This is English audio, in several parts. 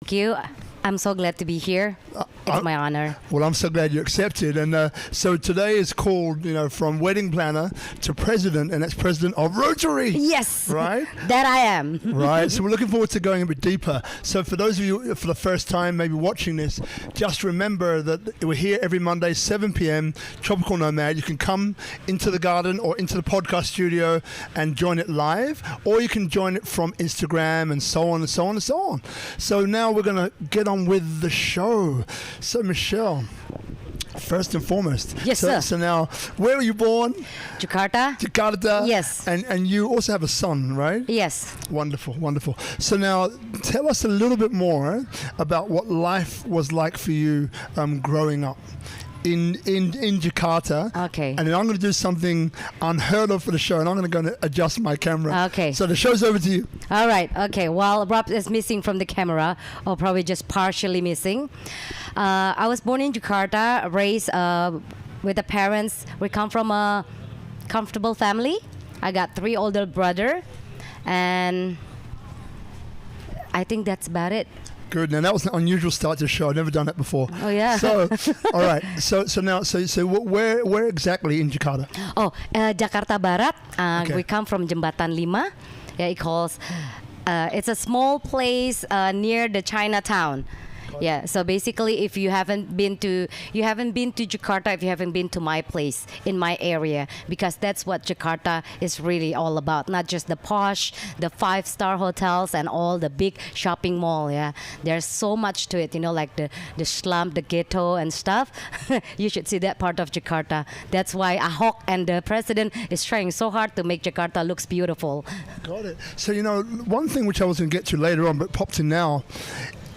Thank you. I'm so glad to be here. It's my honor. Well, I'm so glad you accepted. And so today is called, from wedding planner to president, and that's president of Rotary. Yes. Right? That I am. Right. So we're looking forward to going a bit deeper. So for those of you for the first time maybe watching this, just remember that we're here every Monday, 7 p.m., Tropical Nomad. You can come into the garden or into the podcast studio and join it live, or you can join it from Instagram and so on and so on and so on. So now we're going to get on with the show. So Michelle, first and foremost. Yes, sir. So now, where were you born? Jakarta. Jakarta. Yes. And you also have a son, right? Yes. Wonderful, wonderful. So now, tell us a little bit more about what life was like for you growing up in Jakarta. Okay. And then I'm going to do something unheard of for the show, and I'm going to adjust my camera. Okay. So the show's over to you. All right. Okay. While Rob is missing from the camera, or probably just partially missing, I was born in Jakarta, raised with the parents. We come from a comfortable family. I got 3 older brothers, and I think that's about it. Good. Now that was an unusual start to the show. I've never done that before. Oh yeah. So, all right. So now, where exactly in Jakarta? Oh, Jakarta Barat. Okay. We come from Jembatan 5. Yeah, it calls. It's a small place near the Chinatown. Yeah, so basically, if you haven't been to Jakarta, if you haven't been to my place in my area, because that's what Jakarta is really all about. Not just the posh, the 5-star hotels and all the big shopping mall. Yeah, there's so much to it. Like the slum, the ghetto and stuff. You should see that part of Jakarta. That's why Ahok and the president is trying so hard to make Jakarta looks beautiful. Got it. So one thing which I was going to get to later on, but popped in now.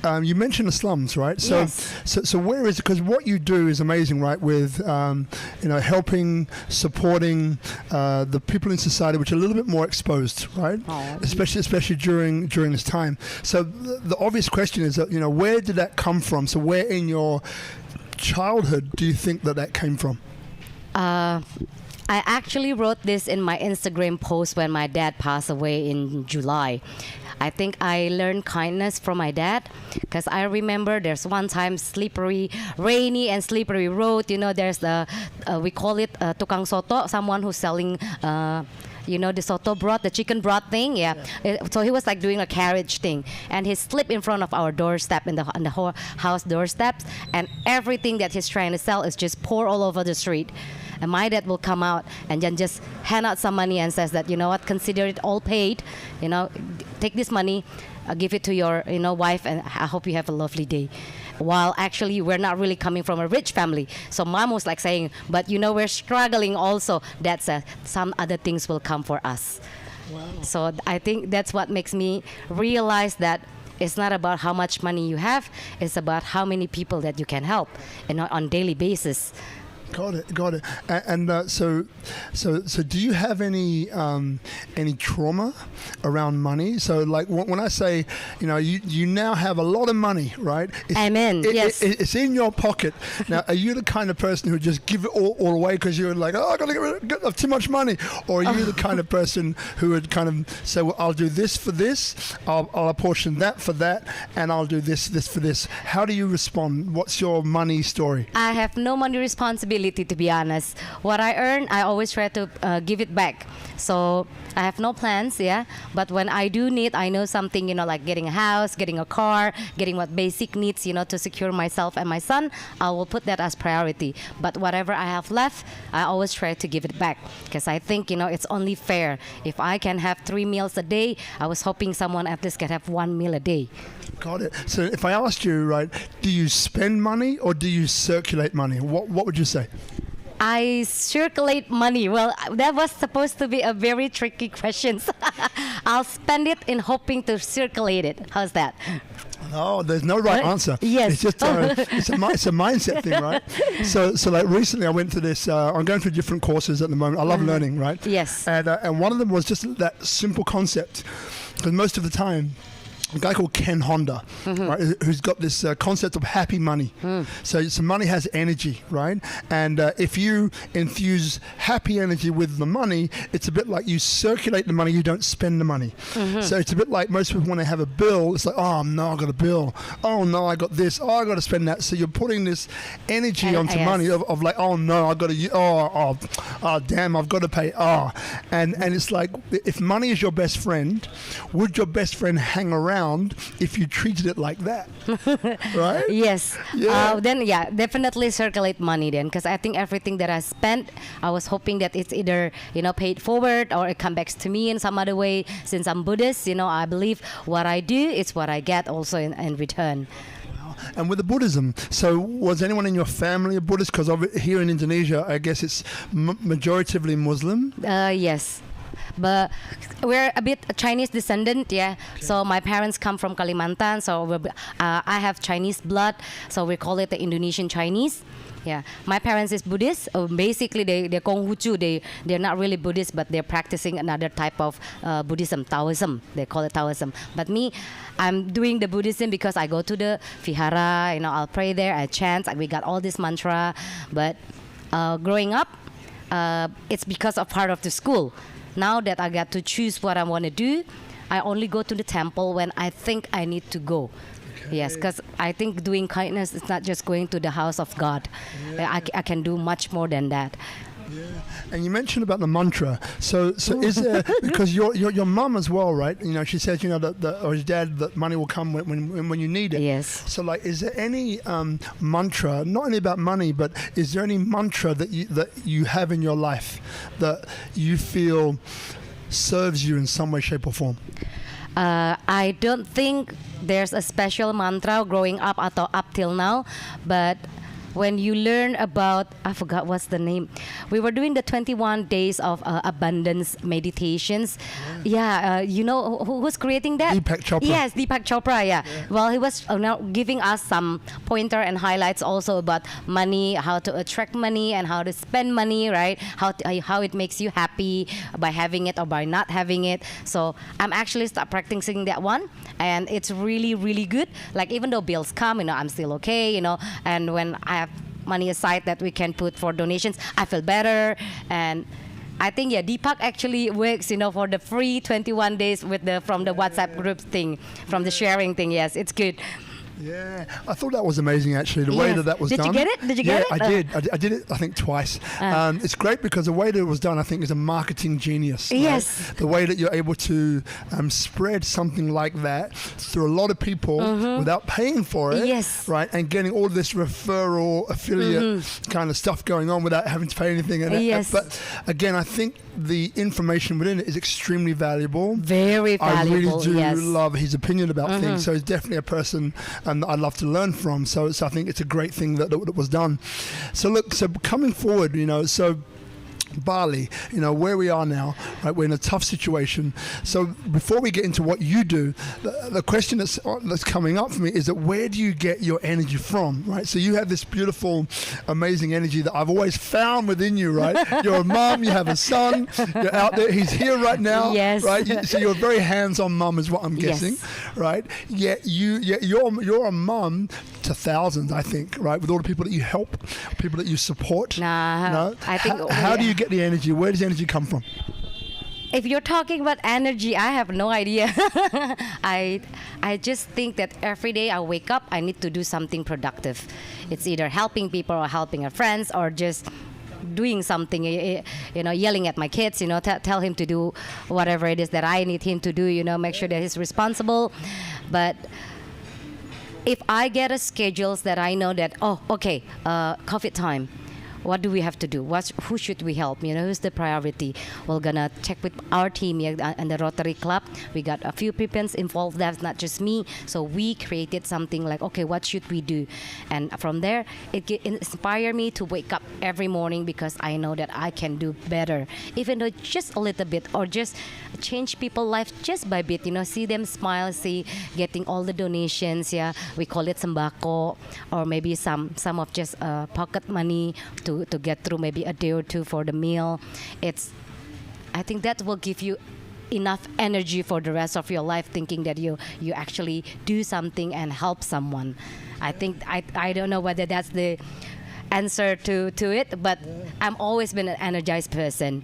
You mentioned the slums, right? So, yes. So where is it? Because what you do is amazing, right? With helping, supporting the people in society which are a little bit more exposed, right? Oh. Especially during this time. So the obvious question is that where did that come from? So where in your childhood do you think that came from? I actually wrote this in my Instagram post when my dad passed away in July. I think I learned kindness from my dad, because I remember there's one time rainy and slippery road. There's we call it tukang soto, someone who's selling the soto broth, the chicken broth thing. Yeah. So he was like doing a carriage thing, and he slipped in front of our doorstep, in the whole house doorsteps, and everything that he's trying to sell is just pour all over the street. And my dad will come out and then just hand out some money and says that, consider it all paid. Take this money, give it to your, wife, and I hope you have a lovely day. While actually we're not really coming from a rich family. So mom was like saying, but we're struggling also. That's some other things will come for us. Wow. So I think that's what makes me realize that it's not about how much money you have. It's about how many people that you can help, on daily basis. Got it. And so do you have any trauma around money? So like when I say, you now have a lot of money, right? Amen. Yes. It's in your pocket. Now, are you the kind of person who just give it all away because you're like, I got to get rid of too much money? Or are you the kind of person who would kind of say, well, I'll do this for this, I'll apportion that for that, and I'll do this for this? How do you respond? What's your money story? I have no money responsibility, to be honest. What I earn, I always try to give it back. So I have no plans, yeah. But when I do need, I know something, like getting a house, getting a car, getting what basic needs, to secure myself and my son, I will put that as priority. But whatever I have left, I always try to give it back, because I think, it's only fair. If I can have 3 meals a day, I was hoping someone at least can have 1 meal a day. Got it. So if I asked you, right, do you spend money or do you circulate money? What would you say? I circulate money. Well, that was supposed to be a very tricky question. I'll spend it in hoping to circulate it. How's that? Oh, there's no right answer. Yes. It's just it's a mindset thing, right? So like recently I went to this, I'm going through different courses at the moment. I love learning, right? Yes. And one of them was just that simple concept. Because most of the time, a guy called Ken Honda, right, who's got this concept of happy money. So money has energy, right? And if you infuse happy energy with the money, it's a bit like you circulate the money, you don't spend the money. So it's a bit like most people when they have a bill, it's like, oh no, I got a bill. Oh no, I got this. Oh, I got to spend that. So you're putting this energy onto money of like, oh no, I got to. Oh damn, I've got to pay. And it's like, if money is your best friend, would your best friend hang around if you treated it like that? Right? Yes. Yeah. Then definitely circulate money then, because I think everything that I spent, I was hoping that it's either paid forward or it comes back to me in some other way. Since I'm Buddhist, I believe what I do is what I get also in return. And with the Buddhism, so was anyone in your family a Buddhist? Because here in Indonesia, I guess it's majoritively Muslim. Yes. But we're a bit Chinese descendant, yeah. Okay. So my parents come from Kalimantan, so I have Chinese blood, so we call it the Indonesian Chinese. Yeah, my parents is Buddhist. Basically, they're Konghucu. They're not really Buddhist, but they're practicing another type of Buddhism, Taoism. They call it Taoism. But me, I'm doing the Buddhism because I go to the vihara. I'll pray there. I chant. We got all this mantra. But growing up, it's because of part of the school. Now that I got to choose what I want to do, I only go to the temple when I think I need to go. Okay. Yes, because I think doing kindness is not just going to the house of God. Yeah. I can do much more than that. Yeah, and you mentioned about the mantra. So is there, because your mum as well, right? She says that or his dad, that money will come when you need it. Yes. So is there any mantra, not only about money, but is there any mantra that you have in your life that you feel serves you in some way, shape, or form? I don't think there's a special mantra growing up up till now, but when you learn about, I forgot what's the name. We were doing the 21 days of abundance meditations. Yeah, who's creating that? Deepak Chopra. Yes, Deepak Chopra, yeah. Well, he was now giving us some pointer and highlights also about money, how to attract money and how to spend money, right? How it makes you happy by having it or by not having it. So I'm actually start practicing that one, and it's really, really good. Like even though bills come, I'm still okay, and when I have money aside that we can put for donations, I feel better. And I think Deepak actually works for the free 21 days from the WhatsApp group thing, from the sharing thing. Yes, it's good. Yeah, I thought that was amazing actually, the way that was done. Did you get it? Did you get it? I did. I did it, I think, twice. It's great because the way that it was done, I think, is a marketing genius. Right? Yes. The way that you're able to spread something like that through a lot of people without paying for it. Yes. Right, and getting all this referral, affiliate kind of stuff going on without having to pay anything. Yes. But again, I think the information within it is extremely valuable. Very valuable. I really do love his opinion about things. So he's definitely a person that I'd love to learn from. So I think it's a great thing that was done. So coming forward, so Bali, where we are now, right? We're in a tough situation. So before we get into what you do, the question that's coming up for me is that where do you get your energy from, right? So you have this beautiful, amazing energy that I've always found within you, right? You're a mum, you have a son, you're out there, he's here right now, yes. Right? So you're a very hands-on mum, is what I'm guessing, right? Yet you're a mum to thousands, I think, right? With all the people that you help, people that you support. I think. How do you get the energy? Where does the energy come from? If you're talking about energy, I have no idea. I just think that every day I wake up, I need to do something productive. It's either helping people or helping a friends or just doing something, yelling at my kids, tell him to do whatever it is that I need him to do, make sure that he's responsible. But if I get a schedules that I know that, COVID time, what do we have to do? Who should we help? Who's the priority? We're gonna check with our team and the Rotary Club. We got a few people involved. That's not just me. So we created something like, okay, what should we do? And from there, it inspired me to wake up every morning because I know that I can do better, even though just a little bit, or just change people's life just by bit. See them smile, see getting all the donations. Yeah, we call it sembako, or maybe some of just pocket money to get through maybe a day or two for the meal. I think that will give you enough energy for the rest of your life, thinking that you actually do something and help someone. I think I don't know whether that's the answer to it, but I'm always been an energized person.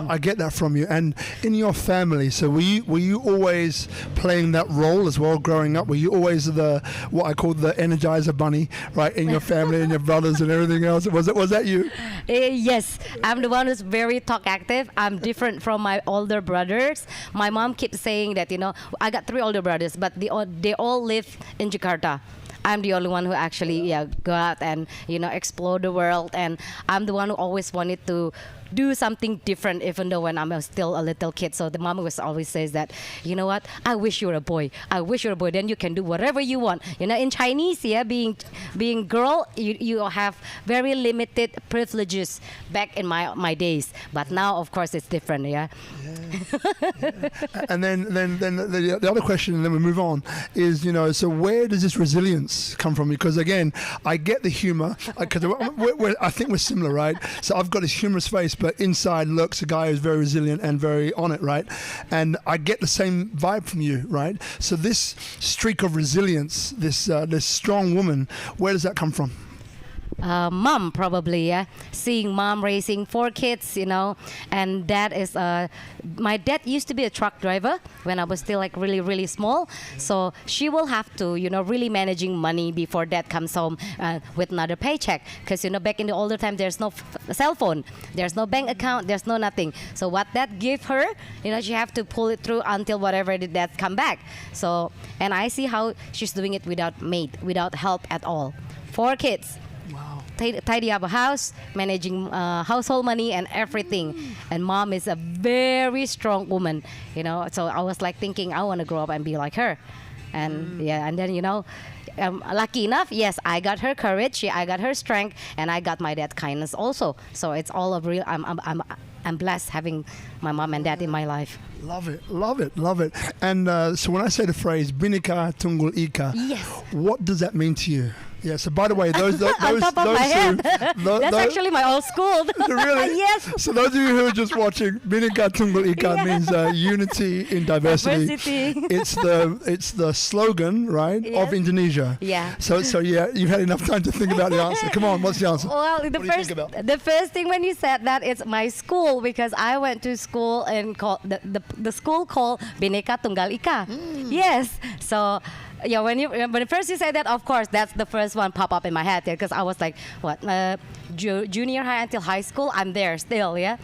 I get that from you. And in your family, so were you always playing that role as well growing up? Were you always what I call the Energizer Bunny, right, in your family and your brothers and everything else? Was that you? Yes, I'm the one who's very talk active. I'm different from my older brothers. My mom keeps saying that, I got 3 older brothers, but they all live in Jakarta. I'm the only one who actually go out and explore the world, and I'm the one who always wanted to do something different, even though when I'm still a little kid. So the mom always says that, you know what, I wish you were a boy. I wish you're a boy. Then you can do whatever you want. In Chinese, being girl, you have very limited privileges back in my days. But now, of course, it's different. Yeah. And then the other question, and then we move on, is so where does this resilience come from? Because again, I get the humor, because I think we're similar, right? So I've got this humorous face, but inside looks a guy who's very resilient and very on it, right? And I get the same vibe from you, right? So this streak of resilience, this strong woman, where does that come from? Mom, probably, yeah. Seeing mom raising 4 kids, and dad is my dad used to be a truck driver when I was still like really, really small. So she will have to, really managing money before dad comes home with another paycheck. Because, back in the older time, there's no cell phone, there's no bank account, there's no nothing. So what dad give her, she have to pull it through until whatever the dad come back. So, and I see how she's doing it without maid, without help at all. 4 kids. Tidy up a house, managing household money and everything. And mom is a very strong woman, So I was like thinking, I want to grow up and be like her. And and then lucky enough, yes, I got her courage, I got her strength, and I got my dad kindness also. So it's all of real. I'm blessed having my mom and dad in my life. Love it, love it, love it. And so when I say the phrase "Bhinneka Tunggal Ika," yes, what does that mean to you? Yeah. So by the way, those on top of my head. That's actually my old school. Really? Yes. So those of you who are just watching, Bhinneka Tunggal Ika means unity in diversity. It's the slogan, right, of Indonesia. Yeah. So yeah, you've had enough time to think about the answer. Come on, what's the answer? Well, the first thing when you said that, it's my school, because I went to school and the school called Bhinneka Tunggal Ika. Yes. So. Yeah, when first you say that, of course, that's the first one pop up in my head, because I was like, what, junior high until high school, I'm there still, yeah.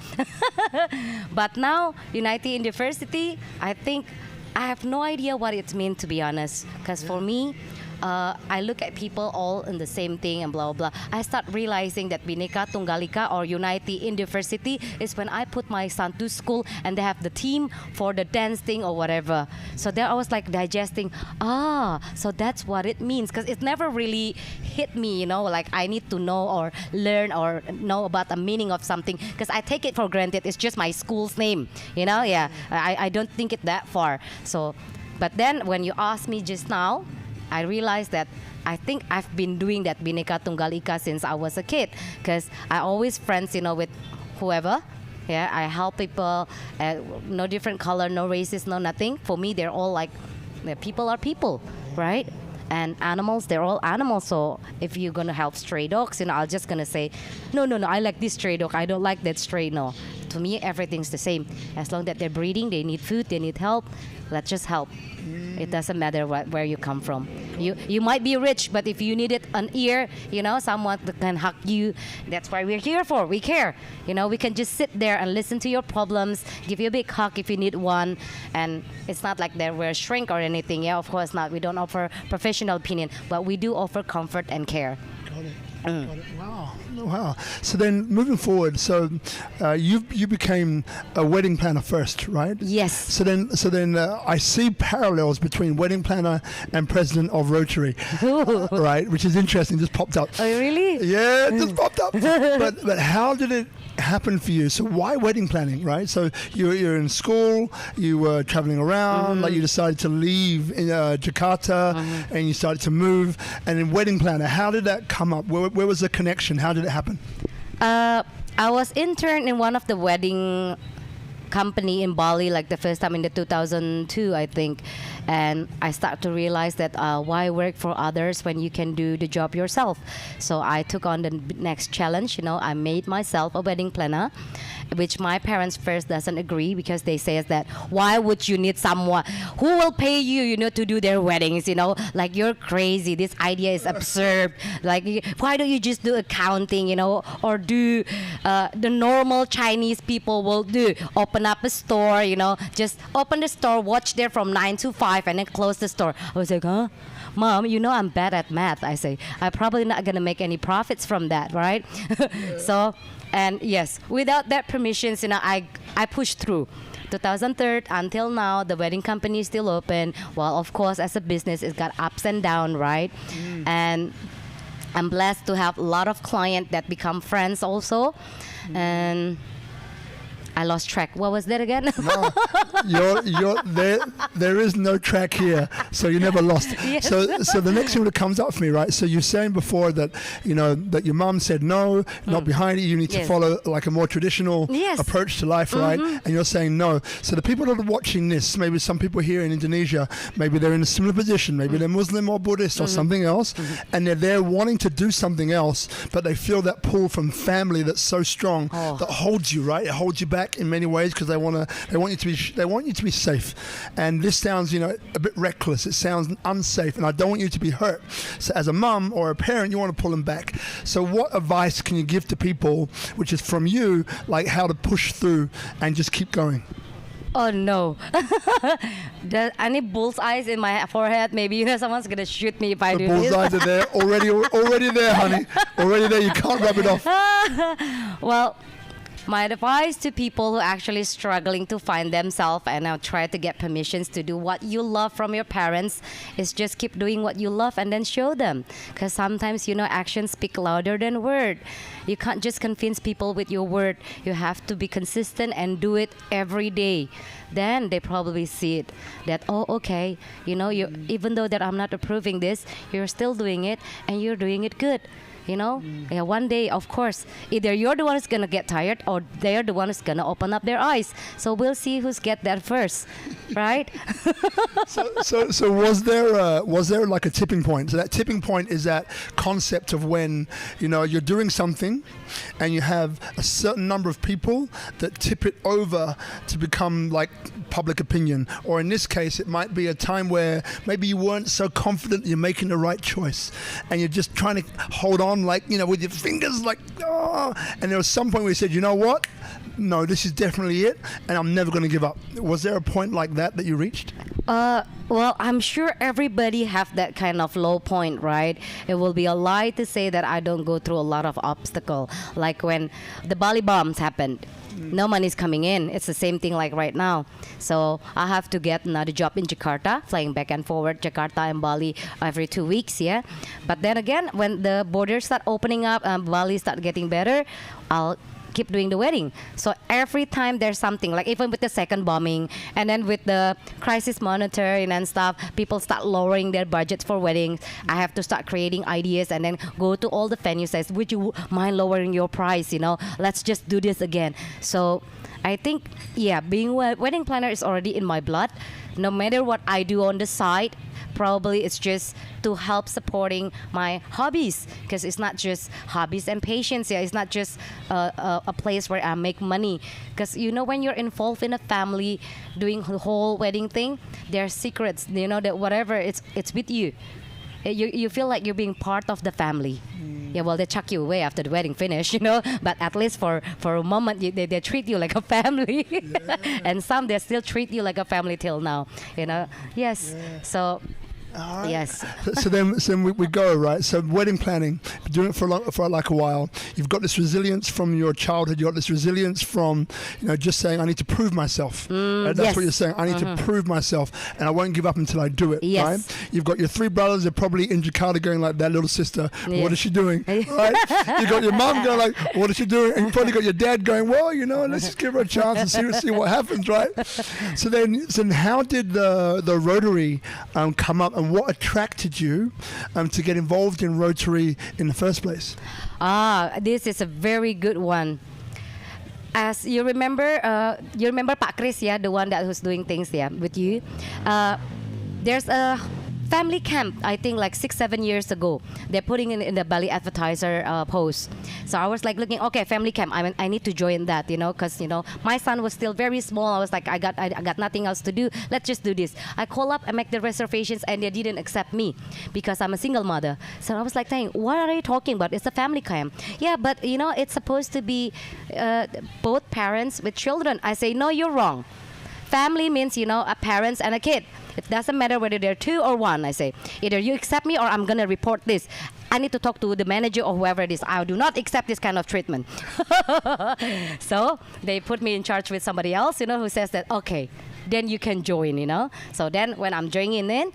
But now, Niti University, I think I have no idea what it means, to be honest, because for me, I look at people all in the same thing and blah blah. I start realizing that Bhinneka Tunggal Ika or Unity in Diversity is when I put my son to school and they have the team for the dance thing or whatever. So there I was like digesting, so that's what it means, because it never really hit me, like I need to know or learn or know about the meaning of something, because I take it for granted. It's just my school's name, yeah. I don't think it that far. So, but then when you asked me just now, I realized that I think I've been doing that Bhinneka Tunggal Ika since I was a kid, because I always friends, with whoever. Yeah, I help people, no different color, no races, no nothing. For me, they're all like, people are people, right? And animals, they're all animals. So if you're gonna help stray dogs, I'm just gonna say, no, I like this stray dog, I don't like that stray. No, to me, everything's the same. As long that they're breeding, they need food, they need help. Let's just help. It doesn't matter where you come from. You might be rich, but if you needed an ear, someone that can hug you, that's why we're here for. We care. We can just sit there and listen to your problems, give you a big hug if you need one. And it's not like that we're a shrink or anything. Yeah, of course not. We don't offer professional opinion, but we do offer comfort and care. Got it. Got it. Wow. So then moving forward, so you became a wedding planner first, right? Yes. So then I see parallels between wedding planner and president of Rotary, right? Which is interesting. Just popped up. Oh, really? Yeah, just popped up. But how did it happen for you? So why wedding planning, right? So you're in school, you were traveling around, like you decided to leave in Jakarta, and you started to move. And in wedding planner, how did that come up? Where was the connection? How did it happen? I was intern in one of the wedding company in Bali, like the first time in the 2002, I think. And I start to realize that why work for others when you can do the job yourself. So I took on the next challenge. I made myself a wedding planner, which my parents first doesn't agree, because they say that why would you need someone who will pay you, to do their weddings, like you're crazy. This idea is absurd. Like, why don't you just do accounting, or do the normal Chinese people will do, open up a store, just open the store, watch there from 9 to 5 and then close the store. I was like, huh? Mom, I'm bad at math. I say, I'm probably not going to make any profits from that, right? So, and yes, without that permissions, I pushed through. 2003 until now, the wedding company is still open. Well, of course, as a business, it's got ups and downs, right? And I'm blessed to have a lot of clients that become friends also. And I lost track. What was that again? No, you're there. There is no track here, so you never lost. Yes. So the next thing that comes up for me, right? So you're saying before that that your mom said no, not behind it. You need to follow like a more traditional approach to life, right? And you're saying no. So the people that are watching this, maybe some people here in Indonesia, maybe they're in a similar position. Maybe they're Muslim or Buddhist or something else, and they're there wanting to do something else, but they feel that pull from family that's so strong that holds you, right? It holds you back in many ways, because they want you to be safe. And this sounds a bit reckless. It sounds unsafe, and I don't want you to be hurt. So as a mum or a parent, you want to pull them back. So what advice can you give to people, which is from you, like how to push through and just keep going? Oh no. I need bullseyes in my forehead. Maybe someone's gonna shoot me if I do this. The bullseyes are there already there, honey. Already there. You can't rub it off. Well, my advice to people who are actually struggling to find themselves and now try to get permissions to do what you love from your parents is just keep doing what you love and then show them. Because sometimes, actions speak louder than word. You can't just convince people with your word. You have to be consistent and do it every day. Then they probably see it that, oh, okay, you even though that I'm not approving this, you're still doing it and you're doing it good. Yeah, one day, of course, either you're the one who's gonna get tired or they're the one who's gonna open up their eyes. So we'll see who's get that first, right? So was there like a tipping point? So that tipping point is that concept of when you're doing something and you have a certain number of people that tip it over to become like public opinion, or in this case, it might be a time where maybe you weren't so confident that you're making the right choice, and you're just trying to hold on, like with your fingers, like and there was some point where you said, you know what? No, this is definitely it, and I'm never going to give up. Was there a point like that you reached? Well, I'm sure everybody have that kind of low point, right? It will be a lie to say that I don't go through a lot of obstacle. Like when the Bali bombs happened, no money's coming in. It's the same thing like right now. So I have to get another job in Jakarta, flying back and forward, Jakarta and Bali every 2 weeks, yeah. But then again, when the borders start opening up and Bali start getting better, I'll keep doing the wedding. So every time there's something, like even with the second bombing and then with the crisis monitoring and stuff, people start lowering their budgets for weddings. I have to start creating ideas and then go to all the venues, says, would you mind lowering your price? Let's just do this again. So I think, being a wedding planner is already in my blood. No matter what I do on the side, probably it's just to help supporting my hobbies, because it's not just hobbies and patience. It's not just a place where I make money, because when you're involved in a family doing the whole wedding thing, there are secrets, that whatever it's with you. You feel like you're being part of the family. Yeah, well, they chuck you away after the wedding finish, but at least for a moment, they treat you like a family. And some, they still treat you like a family till now, Yes. Yeah. So All right. Yes. So then we go, right? So wedding planning, doing it for like a while. You've got this resilience from your childhood. You've got this resilience from, just saying, I need to prove myself. That's yes. what you're saying. I need to prove myself, and I won't give up until I do it. Yes. Right? You've got your three brothers. They're probably in Jakarta going like, that little sister, what is she doing? Right? You've got your mom going like, what is she doing? And you've probably got your dad going, well, let's just give her a chance and see what happens, right? So then how did the Rotary come up, and what attracted you to get involved in Rotary in the first place? This is a very good one. as you remember Pak Chris, yeah, the one that was doing things, yeah, with you. There's a family camp, I think like 6-7 years ago. They're putting in the Bali advertiser post. So I was like looking, okay, family camp. I need to join that, because my son was still very small. I was like, I got nothing else to do. Let's just do this. I call up and make the reservations, and they didn't accept me because I'm a single mother. So I was like saying, what are you talking about? It's a family camp. Yeah, but it's supposed to be both parents with children. I say, no, you're wrong. Family means, a parents and a kid. It doesn't matter whether they're 2 or 1. I say, either you accept me or I'm going to report this. I need to talk to the manager or whoever it is. I do not accept this kind of treatment. So they put me in charge with somebody else, who says that, okay, then you can join, So then when I'm joining in,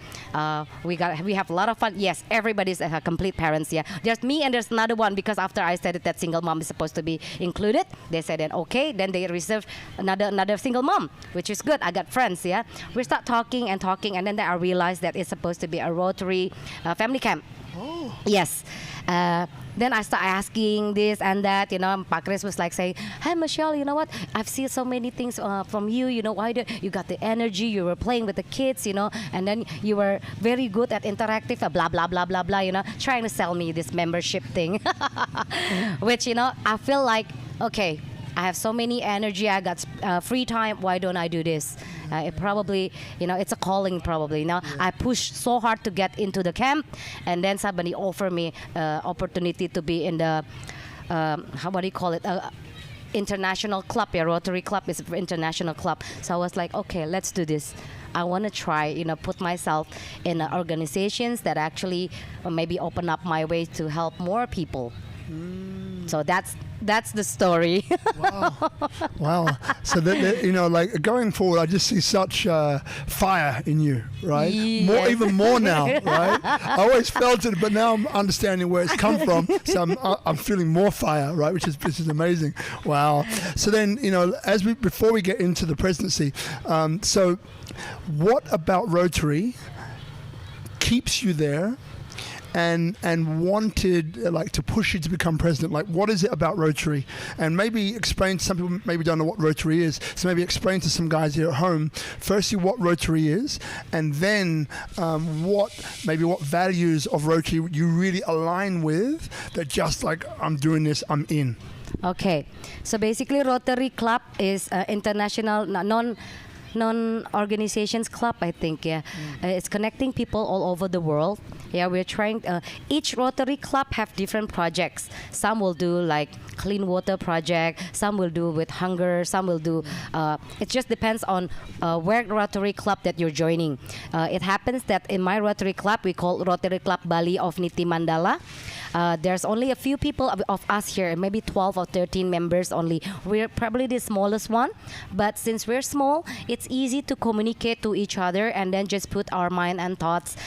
we have a lot of fun. Yes, everybody's complete parents. Yeah, there's me and there's another one, because after I said that single mom is supposed to be included, they said then okay, then they reserve another single mom, which is good. I got friends. Yeah, we start talking, and then I realized that it's supposed to be a Rotary family camp. Oh. Yes. Then I start asking this and that, Pak Chris was like saying, hey Michelle, you know what, I've seen so many things from you, why you got the energy, you were playing with the kids, and then you were very good at interactive, blah blah blah blah blah, trying to sell me this membership thing. Which I feel like, okay, I have so many energy, I got free time, why don't I do this? It probably, it's a calling probably. I pushed so hard to get into the camp, and then somebody offered me opportunity to be in the, what do you call it? International club. Yeah, Rotary club is an international club. So I was like, okay, let's do this. I want to try, put myself in organizations that actually maybe open up my way to help more people. So that's the story. Wow. So like going forward, I just see such fire in you, right? Yes. Even more now, right? I always felt it, but now I'm understanding where it's come from. So I'm feeling more fire, right? Which is amazing. Wow. So then, before we get into the presidency, so what about Rotary keeps you there? And wanted to push you to become president? Like, what is it about Rotary? And maybe explain to some people maybe don't know what Rotary is. So maybe explain to some guys here at home, firstly, what Rotary is, and then what values of Rotary you really align with, that just like, I'm doing this, I'm in. Okay, so basically Rotary Club is international non-organizations club, I think. Yeah, it's connecting people all over the world. Yeah, we're trying. Each Rotary club have different projects. Some will do like clean water project. Some will do with hunger. Some will do. It just depends on where Rotary club that you're joining. It happens that in my Rotary club, we call Rotary Club Bali of Niti Mandala. There's only a few people of us here, maybe 12 or 13 members only. We're probably the smallest one, but since we're small, it's easy to communicate to each other and then just put our mind and thoughts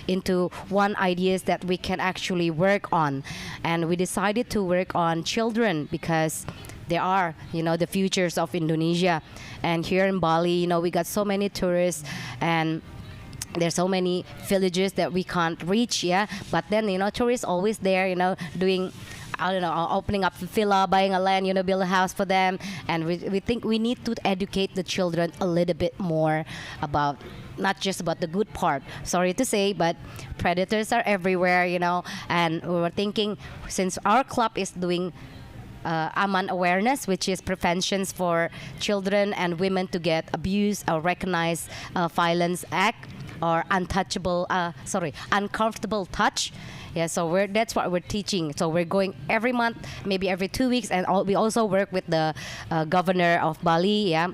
into one ideas that we can actually work on. And we decided to work on children because they are, the futures of Indonesia. And here in Bali, we got so many tourists, and there's so many villages that we can't reach, yeah. But then, tourists always there, doing, I don't know, opening up a villa, buying a land, build a house for them. And we think we need to educate the children a little bit more about, not just about the good part. Sorry to say, but predators are everywhere, And we were thinking, since our club is doing Aman awareness, which is preventions for children and women to get abused or recognized violence act, or uncomfortable touch. Yeah, so that's what we're teaching. So we're going every month, maybe every 2 weeks, and we also work with the governor of Bali. Yeah,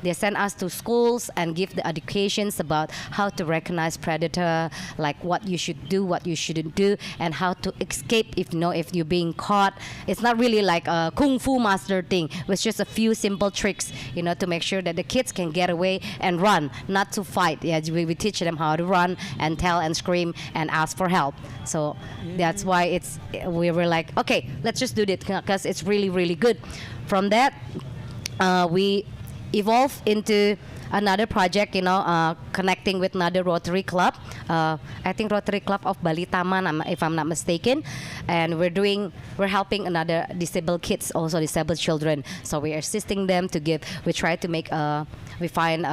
they send us to schools and give the educations about how to recognize predator, like what you should do, what you shouldn't do, and how to escape if you're being caught. It's not really like a kung fu master thing. It's just a few simple tricks, to make sure that the kids can get away and run, not to fight. Yeah, we teach them how to run and tell and scream and ask for help. So that's why we were like, okay, let's just do it because it's really, really good. From that, we evolved into another project, connecting with another Rotary club. I think Rotary Club of Bali Taman, if I'm not mistaken. And we're helping another disabled kids, also disabled children. So we are assisting them we try to make, we find,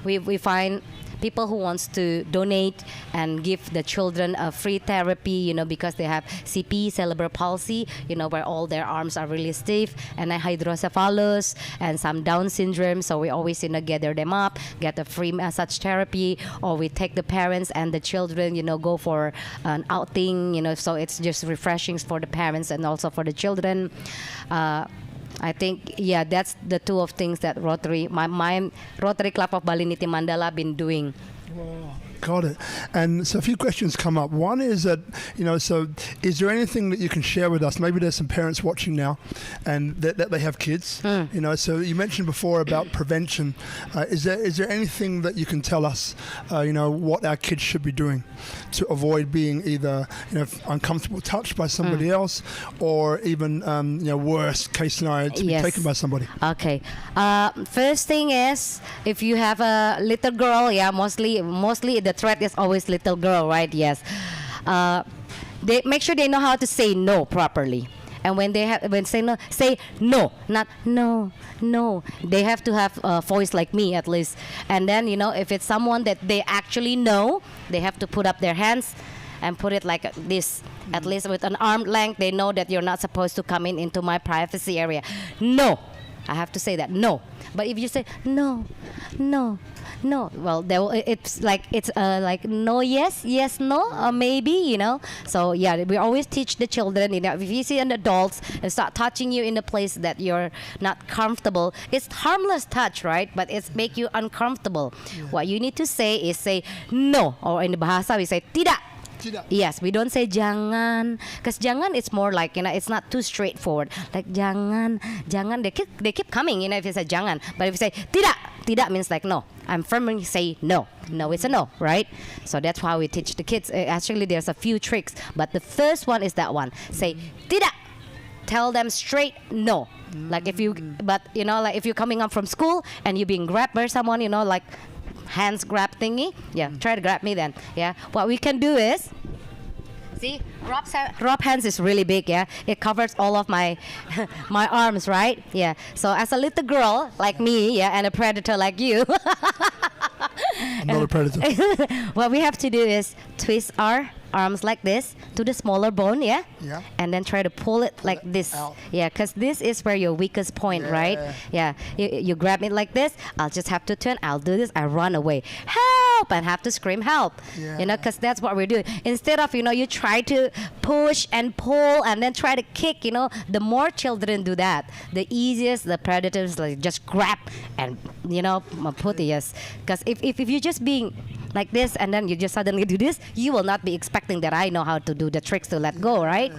we find people who wants to donate and give the children a free therapy, because they have CP, cerebral palsy, where all their arms are really stiff, and then hydrocephalus and some Down syndrome. So we always, gather them up, get a free massage therapy, or we take the parents and the children, go for an outing, so it's just refreshing for the parents and also for the children. I think, that's the two of things that Rotary, my Rotary Club of Bali Niti Mandala been doing. Wow. Got it. And so a few questions come up. One is that, so is there anything that you can share with us? Maybe there's some parents watching now and that they have kids. So you mentioned before about prevention. Is there anything that you can tell us, what our kids should be doing to avoid being either, uncomfortable touched by somebody else, or even, worst case scenario, to be taken by somebody? Okay. First thing is, if you have a little girl, mostly the threat is always little girl, right? Yes. They make sure they know how to say no properly. And when say no, not no. They have to have a voice like me at least. And then, if it's someone that they actually know, they have to put up their hands and put it like this. At least with an arm length, they know that you're not supposed to come into my privacy area. No. I have to say that, no. But if you say no, well, it's like no, yes, no, or maybe, So we always teach the children, if you see an adult and start touching you in a place that you're not comfortable, it's harmless touch, right? But it's make you uncomfortable. What you need to say is say no, or in the Bahasa we say tidak. Yes, we don't say jangan, because jangan it's more like, it's not too straightforward. Like jangan, they keep coming, if you say jangan. But if you say tidak means like no. I'm firmly say no. No, it's a no, right? So that's how we teach the kids. Actually, there's a few tricks, but the first one is that one. Say tidak. Tell them straight no. Like if you're coming up from school and you're being grabbed by someone, like hands grab thingy, try to grab me then. What we can do is, see, Rob's hands is really big. It covers all of my my arms, right? So as a little girl like me, and a predator like you, I'm not a predator. What we have to do is twist our arms like this to the smaller bone, and then try to pull it like this, because this is where your weakest point, right? You grab it like this. I'll just have to turn. I'll do this. I run away, help, and have to scream help, because that's what we're doing. Instead of you try to push and pull and then try to kick, the more children do that, the easiest the predators like just grab and put it. Because if you're just being like this and then you just suddenly do this, you will not be expecting that I know how to do the tricks to let go, right?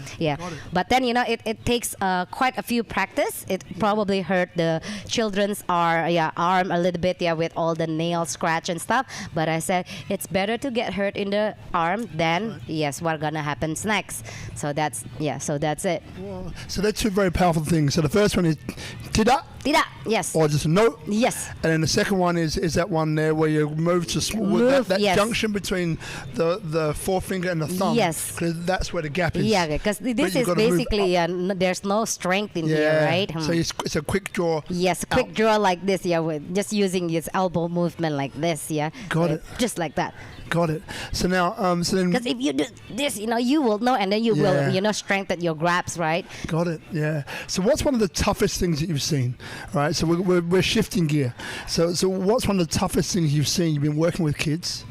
But then it takes quite a few practice. It probably hurt the children's arm a little bit, with all the nail scratch and stuff. But I said it's better to get hurt in the arm than what gonna happen next. So that's it. Well, so they're two very powerful things. So the first one is tidak, yes, or just no, yes, and then the second one is that one there where you move to that junction between the forefinger and the thumb. Yes, because that's where the gap is. Because this is basically there's no strength in here, right? So it's a quick draw. Yes, quick draw like this. With just using his elbow movement like this. Got it. Just like that. Got it. So now, because if you do this, you will know, and then you will, strengthen your grabs, right? Got it. Yeah. So what's one of the toughest things that you've seen? Right. So we're shifting gear. So what's one of the toughest things you've seen? You've been working with kids.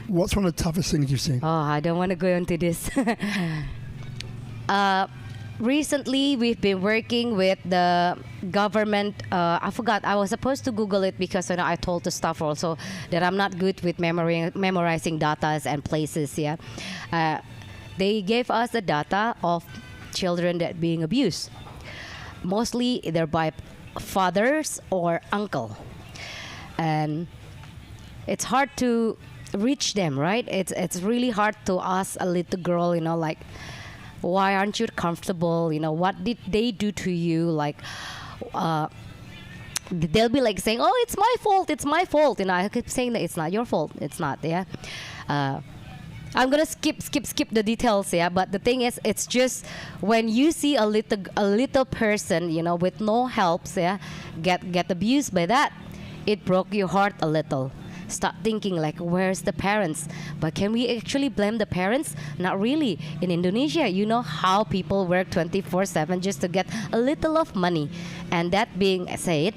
What's one of the toughest things you've seen? Oh, I don't want to go into this. Recently, we've been working with the government. I forgot. I was supposed to Google it because I told the staff also that I'm not good with memorizing data and places. They gave us the data of children that being abused. Mostly either by fathers or uncle, and it's hard to reach them. Right? It's really hard to ask a little girl. Like, why aren't you comfortable? What did they do to you? Like, they'll be like saying, "Oh, it's my fault. It's my fault." And I keep saying that it's not your fault. It's not. Yeah. I'm gonna skip the details, yeah. But the thing is, it's just when you see a little person, you know, with no helps, yeah, get abused by that, it broke your heart a little. Start thinking like, where's the parents? But can we actually blame the parents? Not really. In Indonesia, you know how people work 24/7 just to get a little of money, and that being said,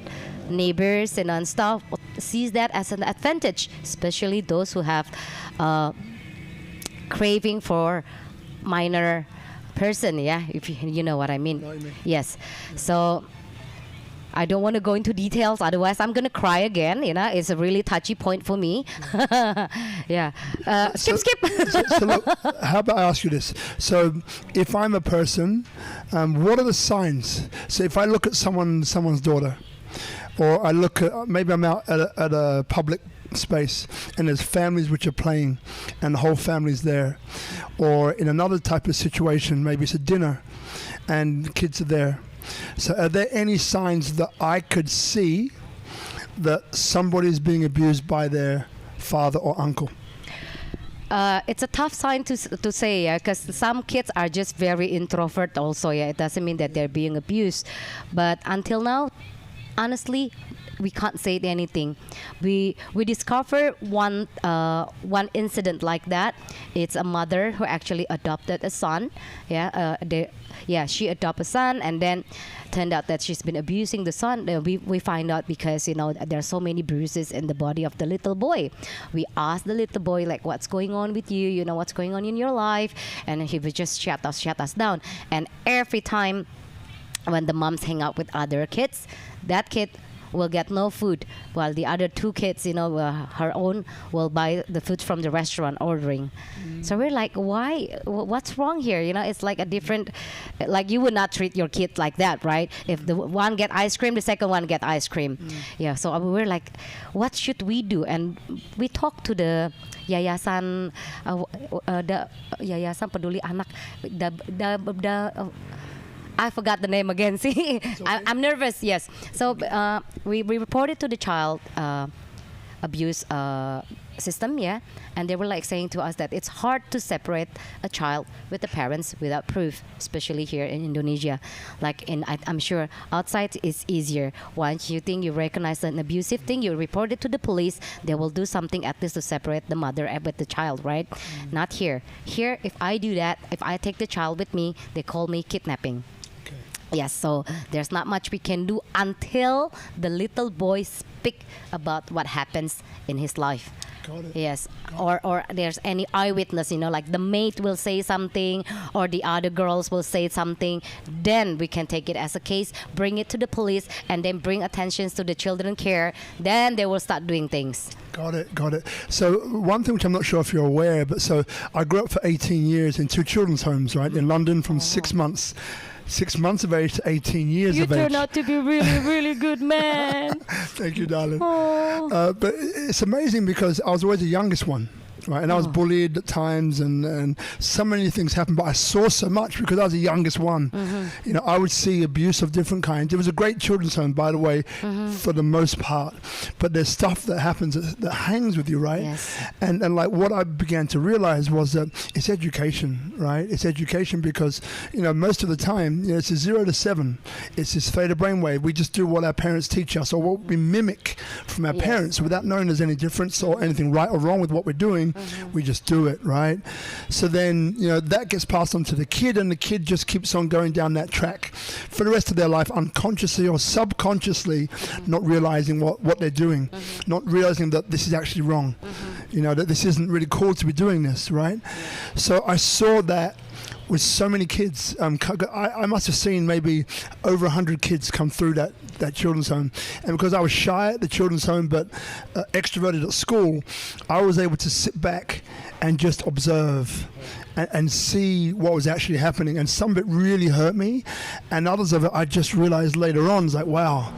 neighbors and stuff sees that as an advantage, especially those who have. Craving for minor person, yeah, if you know what I mean. Yes. So I don't want to go into details, otherwise I'm gonna cry again. You know, it's a really touchy point for me. Yeah. Skip. So look, how about I ask you this? So if I'm a person, what are the signs? So if I look at someone's daughter, or I look at, maybe I'm out at a public space and there's families which are playing and the whole family's there, or in another type of situation, maybe it's a dinner and the kids are there. So are there any signs that I could see that somebody is being abused by their father or uncle? It's a tough sign to say, yeah, because some kids are just very introvert also, yeah. It doesn't mean that they're being abused, but until now, honestly, we can't say anything. We discovered one incident like that. It's a mother who actually adopted a son. She adopted a son, and then turned out that she's been abusing the son. We find out because, you know, there are so many bruises in the body of the little boy. We asked the little boy, like, what's going on with you? You know, what's going on in your life? And he would just shut us down. And every time when the moms hang out with other kids, that kid will get no food, while the other two kids, you know, her own, will buy the food from the restaurant ordering. So we're like, why? What's wrong here? You know, it's like a different, like you would not treat your kid like that, right? If the one get ice cream, the second one get ice cream. Yeah. So we're like, what should we do? And we talked to the Yayasan, the Yayasan Peduli Anak, I forgot the name again. See, I'm nervous. Yes. So we reported to the child abuse system, yeah, and they were like saying to us that it's hard to separate a child with the parents without proof, especially here in Indonesia. Like I'm sure outside it's easier. Once you think you recognize an abusive thing, you report it to the police. They will do something at least to separate the mother with the child, right? Not here. Here, if I do that, if I take the child with me, they call me kidnapping. Yes, so there's not much we can do until the little boy speak about what happens in his life. Got it. Yes, or there's any eyewitness, you know, like the maid will say something or the other girls will say something. Then we can take it as a case, bring it to the police, and then bring attention to the children care. Then they will start doing things. Got it. So one thing which I'm not sure if you're aware, but so I grew up for 18 years in 2 children's homes, right, in London from 6 months of age to 18 years of age. You turned out to be really, really good man. Thank you, darling. But it's amazing because I was always the youngest one. Right, and I was bullied at times, and so many things happened. But I saw so much because I was the youngest one. You know, I would see abuse of different kinds. It was a great children's home, by the way, for the most part. But there's stuff that happens that hangs with you, right? Yes. And like what I began to realize was that it's education, right? It's education because, you know, most of the time, you know, it's a 0 to 7. It's this theta brainwave. We just do what our parents teach us or what we mimic from our parents without knowing there's any difference or anything right or wrong with what we're doing. We just do it, right? So then, you know, that gets passed on to the kid, and the kid just keeps on going down that track for the rest of their life, unconsciously or subconsciously, not realizing what they're doing, not realizing that this is actually wrong, you know, that this isn't really cool to be doing this, right? So I saw that with so many kids. I must have seen maybe over 100 kids come through that children's home, and because I was shy at the children's home but extroverted at school, I was able to sit back and just observe and see what was actually happening. And some of it really hurt me, and others of it I just realized later on, it's like, wow,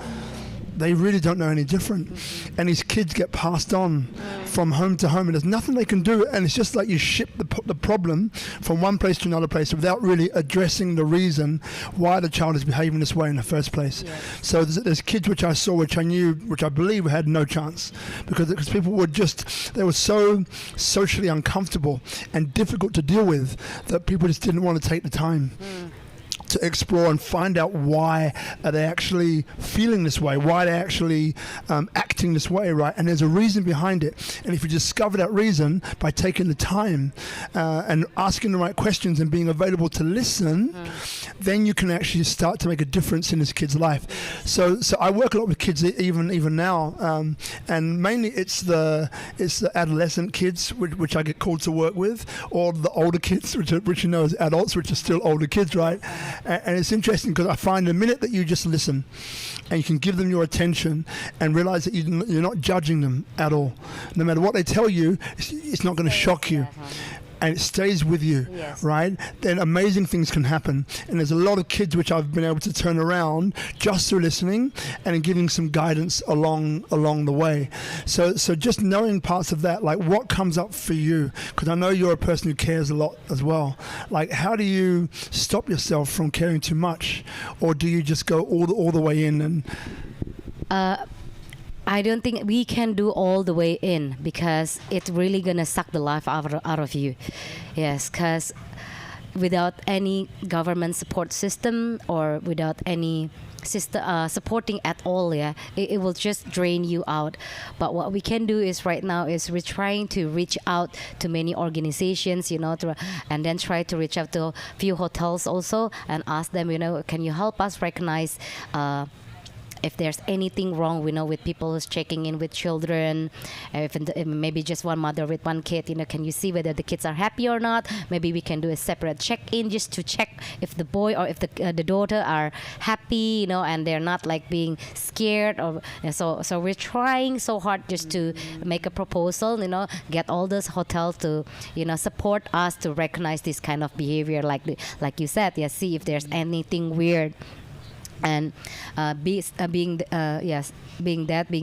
they really don't know any different. And these kids get passed on from home to home, and there's nothing they can do. And it's just like you ship the problem from one place to another place without really addressing the reason why the child is behaving this way in the first place. Yes. So there's kids which I saw, which I knew, which I believe had no chance, because people were they were so socially uncomfortable and difficult to deal with that people just didn't want to take the time to explore and find out why are they actually feeling this way, why they're actually acting this way, right? And there's a reason behind it. And if you discover that reason by taking the time and asking the right questions and being available to listen, then you can actually start to make a difference in this kid's life. So I work a lot with kids even now, and mainly it's the adolescent kids which I get called to work with, or the older kids which you know as adults, which are still older kids, right? And it's interesting because I find the minute that you just listen and you can give them your attention and realize that you're not judging them at all. No matter what they tell you, it's not going to shock you. And it stays with you, right? Then amazing things can happen. And there's a lot of kids which I've been able to turn around just through listening and giving some guidance along the way. So just knowing parts of that, like what comes up for you, because I know you're a person who cares a lot as well. Like, how do you stop yourself from caring too much, or do you just go all the way in? And I don't think we can do all the way in, because it's really gonna suck the life out of you. Yes, because without any government support system or without any system supporting at all, it will just drain you out. But what we can do is right now is we're trying to reach out to many organizations, and then try to reach out to a few hotels also and ask them, can you help us recognize if there's anything wrong, with people who's checking in with children, if maybe just one mother with one kid, can you see whether the kids are happy or not? Maybe we can do a separate check-in just to check if the boy or if the daughter are happy, and they're not like being scared. Or so we're trying so hard just to make a proposal, get all those hotels to, support us to recognize this kind of behavior, like you said, see if there's anything weird. And being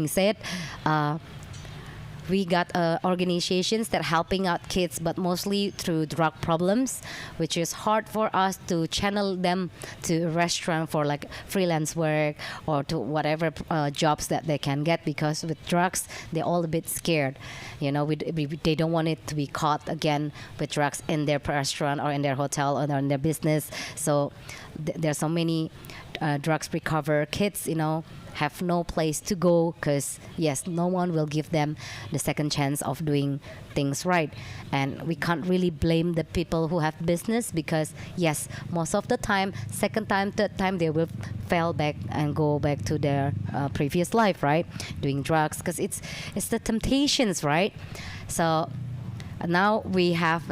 said, we got organizations that helping out kids, but mostly through drug problems, which is hard for us to channel them to a restaurant for like freelance work or to whatever jobs that they can get, because with drugs they're all a bit scared. They don't want it to be caught again with drugs in their restaurant or in their hotel or in their business. So there's so many drugs recover kids, have no place to go, because no one will give them the second chance of doing things right. And we can't really blame the people who have business, because most of the time, second time, third time, they will fall back and go back to their previous life, right? Doing drugs, because it's the temptations, right? So now we have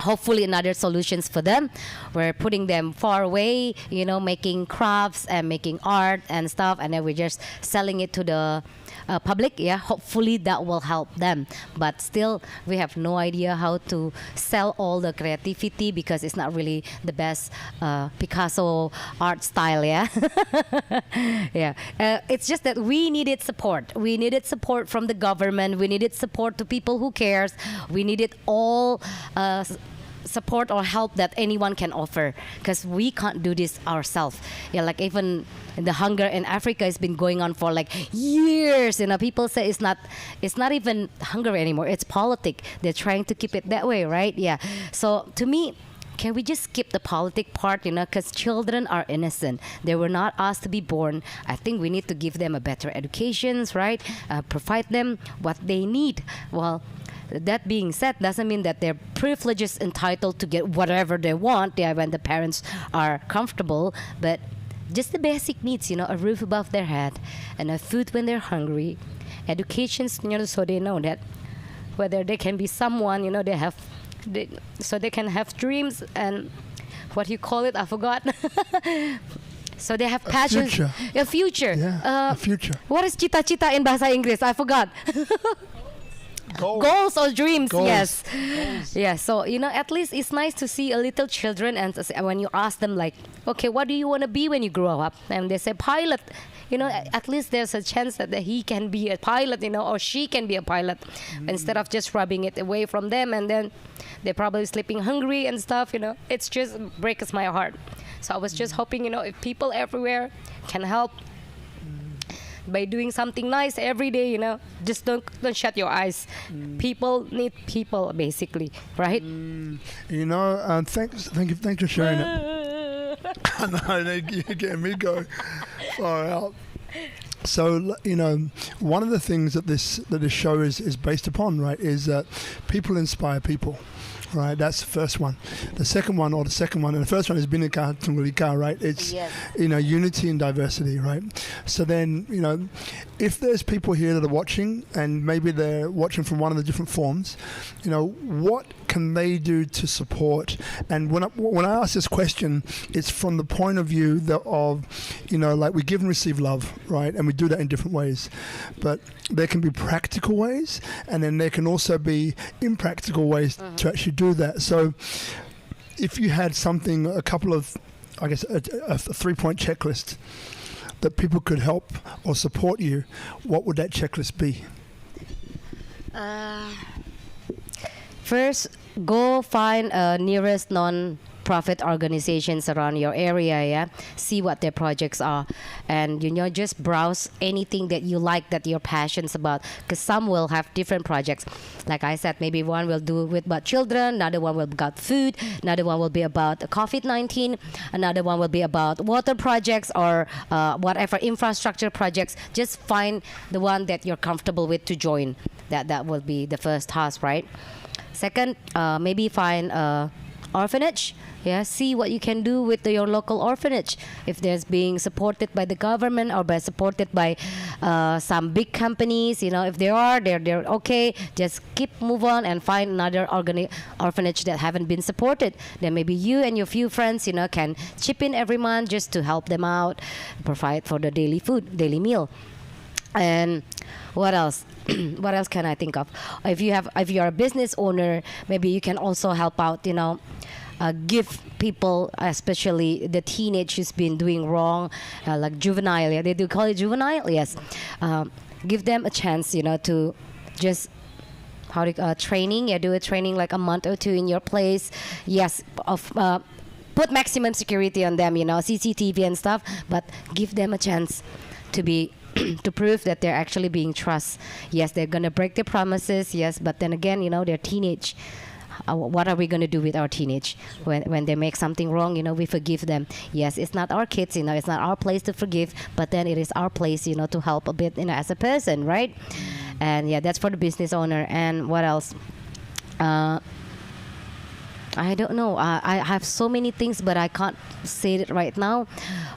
hopefully another solutions for them. We're putting them far away, making crafts and making art and stuff, and then we're just selling it to the public. Hopefully that will help them. But still, we have no idea how to sell all the creativity, because it's not really the best Picasso art style. It's just that we needed support. We needed support from the government. We needed support to people who cares. We needed all support or help that anyone can offer, because we can't do this ourselves. Like even the hunger in Africa has been going on for like years. People say it's not even hunger anymore. It's politics. They're trying to keep it that way, right? So to me, can we just skip the politic part, because children are innocent. They were not asked to be born. I think we need to give them a better education, right? Provide them what they need. Well, that being said, doesn't mean that their privilege is entitled to get whatever they want when the parents are comfortable, but just the basic needs, a roof above their head and a food when they're hungry, education, so they know that whether they can be someone, so they can have dreams and what you call it, I forgot. So they have passions. A future. A future. What is cita-cita in bahasa Inggris? I forgot. Goals or dreams, Goals. yes. Goals. Yeah, so at least it's nice to see a little children, and when you ask them like, okay, what do you want to be when you grow up, and they say pilot. At least there's a chance that he can be a pilot, or she can be a pilot, instead of just rubbing it away from them, and then they're probably sleeping hungry and stuff. It's just breaks my heart. So I was just hoping, if people everywhere can help by doing something nice every day, just don't shut your eyes. People need people, basically, right? Thanks for sharing it. I know, you're getting me go far out. So, one of the things that this show is based upon, right, is that people inspire people. Right, that's the first one. The second one, and the first one is Bineka Tunggal Ika, right? It's unity and diversity, right? So then, if there's people here that are watching, and maybe they're watching from one of the different forms, what can they do to support? And when I ask this question, it's from the point of view of like we give and receive love, right? And we do that in different ways, but there can be practical ways, and then there can also be impractical ways to actually do that. So if you had a couple of, I guess, a 3-point checklist that people could help or support you, what would that checklist be? First, go find a nearest non-profit organizations around your area, yeah? See what their projects are. And, just browse anything that you like, that you're passionate about. Because some will have different projects. Like I said, maybe one will do with about children, another one will be about food, another one will be about COVID-19, another one will be about water projects or whatever infrastructure projects. Just find the one that you're comfortable with to join. That will be the first task, right? Second, maybe find orphanage. Yeah, see what you can do with your local orphanage. If there's being supported by the government or supported by some big companies, if they're okay. Just move on and find another orphanage that haven't been supported. Then maybe you and your few friends, can chip in every month just to help them out, provide for the daily meal. And what else? What else can I think of? If you're a business owner, maybe you can also help out. Give people, especially the teenage who's been doing wrong, like juvenile. Yeah, they do call it juvenile. Yes, give them a chance. To just training. Yeah, do a training like a month or 2 in your place. Yes, put maximum security on them. CCTV and stuff. But give them a chance to be. To prove that they're actually being trusted. Yes, they're going to break their promises. Yes, but then again, they're teenage. What are we going to do with our teenage when they make something wrong? We forgive them. Yes, it's not our kids. It's not our place to forgive, but then it is our place, to help a bit, as a person, right? And yeah, that's for the business owner. And what else? I don't know. I have so many things, but I can't say it right now.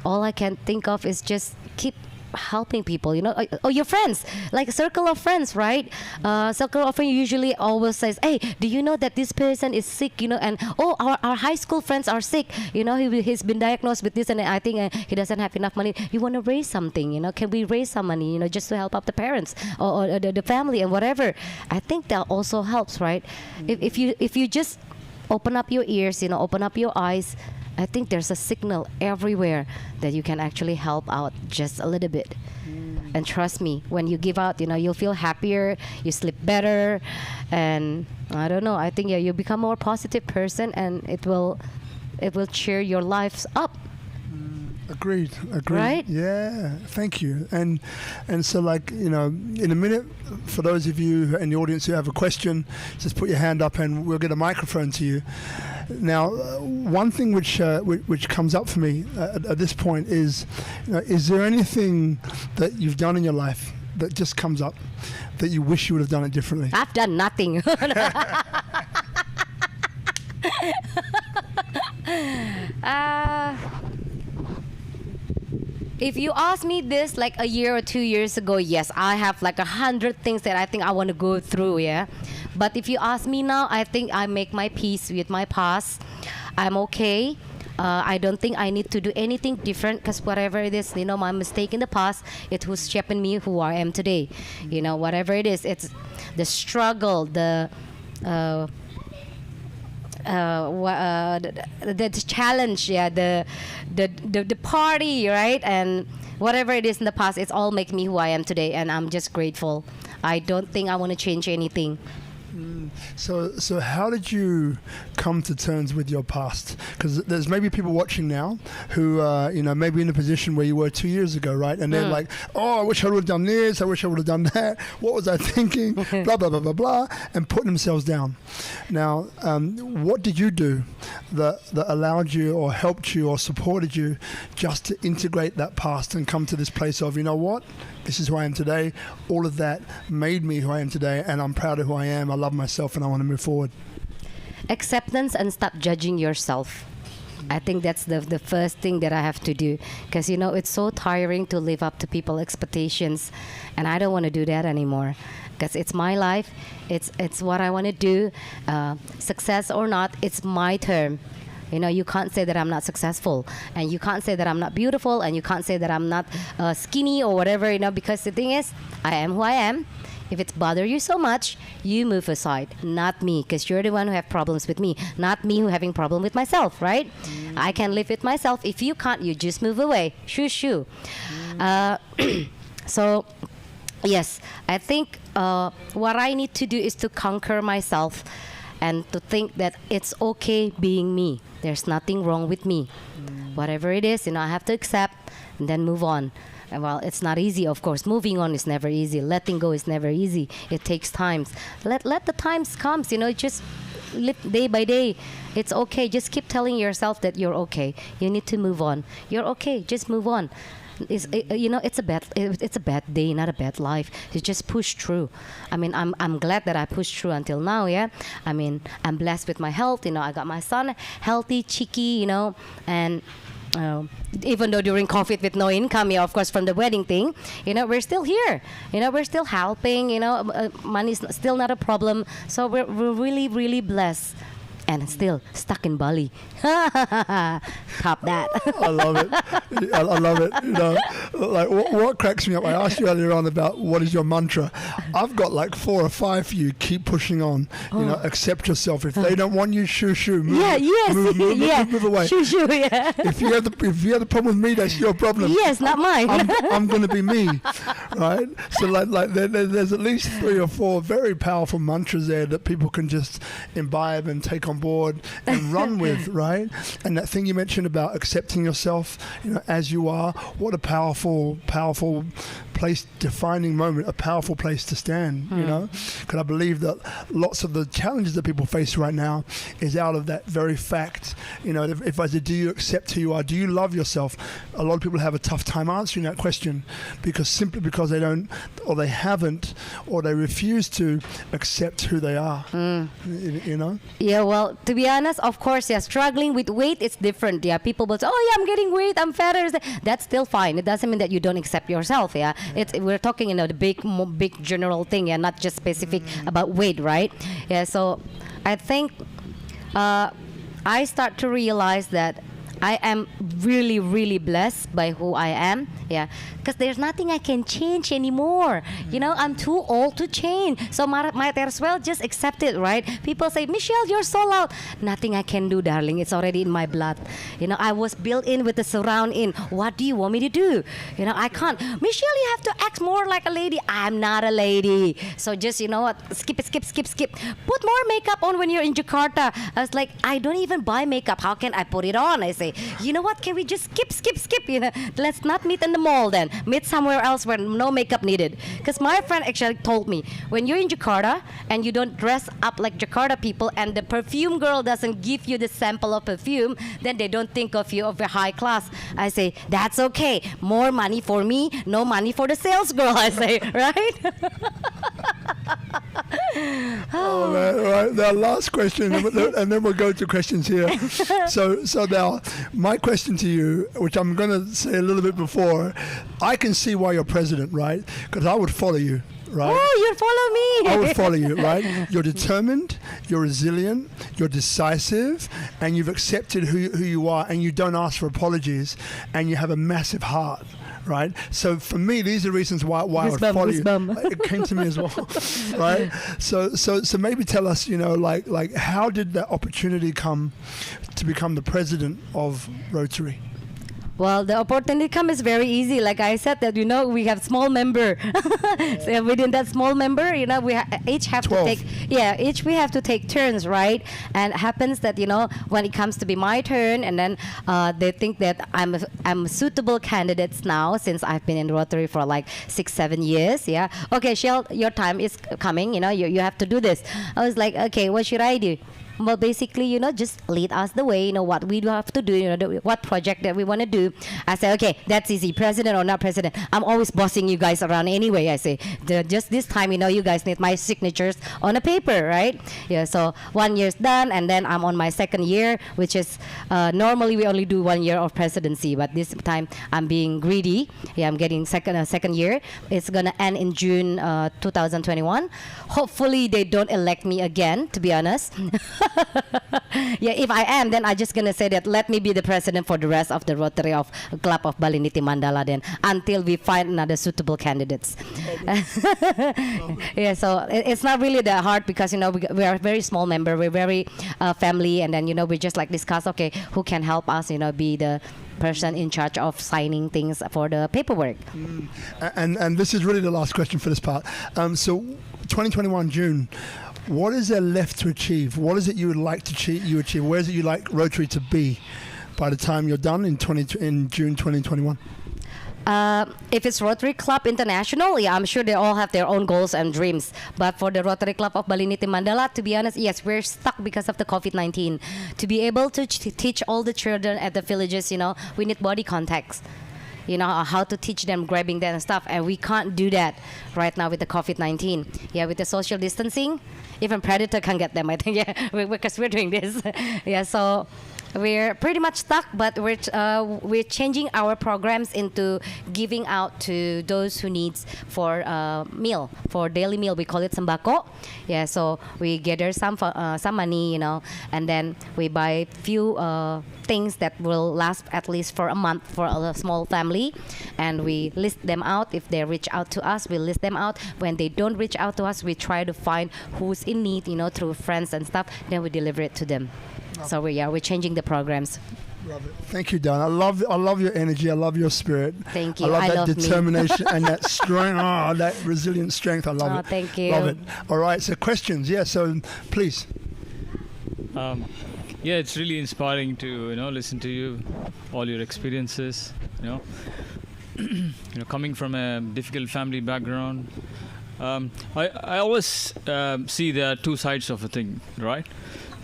All I can think of is just keep helping people, your friends, like a circle of friends, right? Circle of friends usually always says, hey, do you know that this person is sick, and our high school friends are sick, he's been diagnosed with this, and I think he doesn't have enough money. You want to raise something, can we raise some money, just to help out the parents or the family and whatever. I think that also helps, right? If you just open up your ears, open up your eyes, I think there's a signal everywhere that you can actually help out just a little bit. And trust me, when you give out, you'll feel happier, you sleep better, and I don't know, I think you become a more positive person, and it will cheer your lives up. Agreed. Right? Yeah, thank you. And so, like, in a minute, for those of you in the audience who have a question, just put your hand up and we'll get a microphone to you. Now, one thing which comes up for me at this point is there anything that you've done in your life that just comes up that you wish you would have done it differently? I've done nothing. If you asked me this like a year or 2 years ago, yes, I have like 100 things that I think I want to go through, yeah. But if you ask me now, I think I make my peace with my past. I'm okay. I don't think I need to do anything different, because whatever it is, my mistake in the past, it was shaping me who I am today. Whatever it is, it's the struggle, the challenge, the party, right? And whatever it is in the past, it's all make me who I am today, and I'm just grateful. I don't think I want to change anything. So how did you come to terms with your past? Because there's maybe people watching now who, maybe in a position where you were 2 years ago, right? And they're like, oh, I wish I would have done this. I wish I would have done that. What was I thinking? Blah, blah, blah, blah, blah. And putting themselves down. Now, what did you do that allowed you or helped you or supported you just to integrate that past and come to this place of, you know what? This is who I am today. All of that made me who I am today, and I'm proud of who I am. I love myself, and I want to move forward. Acceptance and stop judging yourself. I think that's the first thing that I have to do, because it's so tiring to live up to people's expectations, and I don't want to do that anymore, because it's my life. It's what I want to do. Success or not, it's my term. You can't say that I'm not successful, and you can't say that I'm not beautiful, and you can't say that I'm not skinny or whatever, because the thing is, I am who I am. If it's bother you so much, you move aside, not me, because you're the one who have problems with me, not me who having problem with myself, right? I can live with myself. If you can't, you just move away. Shoo. So, yes, I think what I need to do is to conquer myself and to think that it's okay being me. There's nothing wrong with me. Whatever it is, I have to accept and then move on. And well, it's not easy, of course. Moving on is never easy. Letting go is never easy. It takes time. Let the times come. Just live day by day. It's okay. Just keep telling yourself that you're okay. You need to move on. You're okay. Just move on. It's a bad day, not a bad life. You just push through. I mean, I'm glad that I pushed through until now. Yeah, I mean, I'm blessed with my health. I got my son healthy, cheeky. And even though during COVID with no income, of course, from the wedding thing, we're still here. We're still helping. Money's still not a problem. So we're really, really blessed. And still stuck in Bali. Top that. I love it. I love it. Like what cracks me up, I asked you earlier on about what is your mantra. I've got like 4 or 5 for you. Keep pushing on. Accept yourself. If they don't want you, shoo. Move away. Shoo, yeah. If you have the problem with me, that's your problem. Yes, not mine. I'm going to be me, right? So like there's at least 3 or 4 very powerful mantras there that people can just imbibe and take on board and run with, right? And that thing you mentioned about accepting yourself, as you are, what a powerful place, defining moment, a powerful place to stand, because I believe that lots of the challenges that people face right now is out of that very fact. If I said, do you accept who you are? Do you love yourself? A lot of people have a tough time answering that question because they don't, or they haven't, or they refuse to accept who they are. Yeah, well, to be honest, of course, struggling with weight, it's different. Yeah, people will say, oh yeah, I'm getting weight, I'm fatter. That's still fine. It doesn't mean that you don't accept yourself. Yeah, we're talking, the big general thing, not just specific about weight, right? Yeah, so I think I start to realize that I am really, really blessed by who I am. Yeah, because there's nothing I can change anymore. I'm too old to change. So might as well just accept it, right? People say, Michelle, you're so loud. Nothing I can do, darling. It's already in my blood. I was built in with the surround in. What do you want me to do? I can't. Michelle, you have to act more like a lady. I'm not a lady. So just, skip it. Put more makeup on when you're in Jakarta. I was like, I don't even buy makeup. How can I put it on? I say, you know what? Can we just skip? Let's not meet in the mall then. Meet somewhere else where no makeup needed. Because my friend actually told me, when you're in Jakarta and you don't dress up like Jakarta people, and the perfume girl doesn't give you the sample of perfume, then they don't think of you of a high class. I say, that's okay. More money for me, no money for the sales girl, I say, right? Oh man, all right. Now last question, and then we'll go to questions here. So now, my question to you, which I'm going to say a little bit before, I can see why you're president, right? Because I would follow you. Right? Oh, you'd follow me. I would follow you, right? You're determined. you're resilient, you're decisive, and you've accepted who you are, and you don't ask for apologies, and you have a massive heart. Right, so for me, these are reasons why I would follow you. It came to me as well, right? So maybe tell us, like how did that opportunity come to become the president of Rotary? Well, the opportunity come is very easy. Like I said, that we have small member. So within that small member, we each have 12. to take each we have to take turns, right? And it happens that when it comes to be my turn, and then they think that I'm a suitable candidate now, since I've been in Rotary for like 6-7 years. Yeah. Okay, Shell, your time is coming. You have to do this. I was like, okay, what should I do? Well, basically, just lead us the way, what we do have to do, what project that we want to do. I said, okay, that's easy. President or not president, I'm always bossing you guys around anyway. I say, just this time, you guys need my signatures on a paper, right? Yeah, so 1 year's done, and then I'm on my second year, which is, normally we only do 1 year of presidency, but this time I'm being greedy. Yeah, I'm getting second year. It's going to end in June 2021. Hopefully, they don't elect me again, to be honest. Yeah, if I am, then I'm just gonna say that let me be the president for the rest of the Rotary of Club of Bali Niti Mandala then, until we find another suitable candidates. Yeah, so it's not really that hard, because we are a very small member, we're very family, and then we just like discuss, okay, who can help us be the person in charge of signing things for the paperwork. And this is really the last question for this part. So 2021 June, what is there left to achieve? What is it you would like to achieve? Where is it you like Rotary to be by the time you're done in June 2021? If it's Rotary Club International, yeah, I'm sure they all have their own goals and dreams. But for the Rotary Club of Bali Niti Mandala, to be honest, yes, we're stuck because of the COVID-19. To be able to teach all the children at the villages, we need body contacts. How to teach them, grabbing them and stuff. And we can't do that right now with the COVID-19. Yeah, with the social distancing, even Predator can't get them, I think, yeah, because we're doing this. Yeah, so we're pretty much stuck, but we're changing our programs into giving out to those who needs for daily meal. We call it sembako. Yeah, so we gather some money, and then we buy few things that will last at least for a month for a small family, and we list them out. If they reach out to us, we list them out. When they don't reach out to us, we try to find who's in need, through friends and stuff. Then we deliver it to them. So we're changing the programs. Love it. Thank you, Dan. I love your energy. I love your spirit. Thank you. I love that determination and that strength. That resilient strength. I love it. Thank you. Love it. All right. So questions. Yeah. So please. Yeah, it's really inspiring to listen to you, all your experiences. Coming from a difficult family background, I always see there are two sides of a thing, right?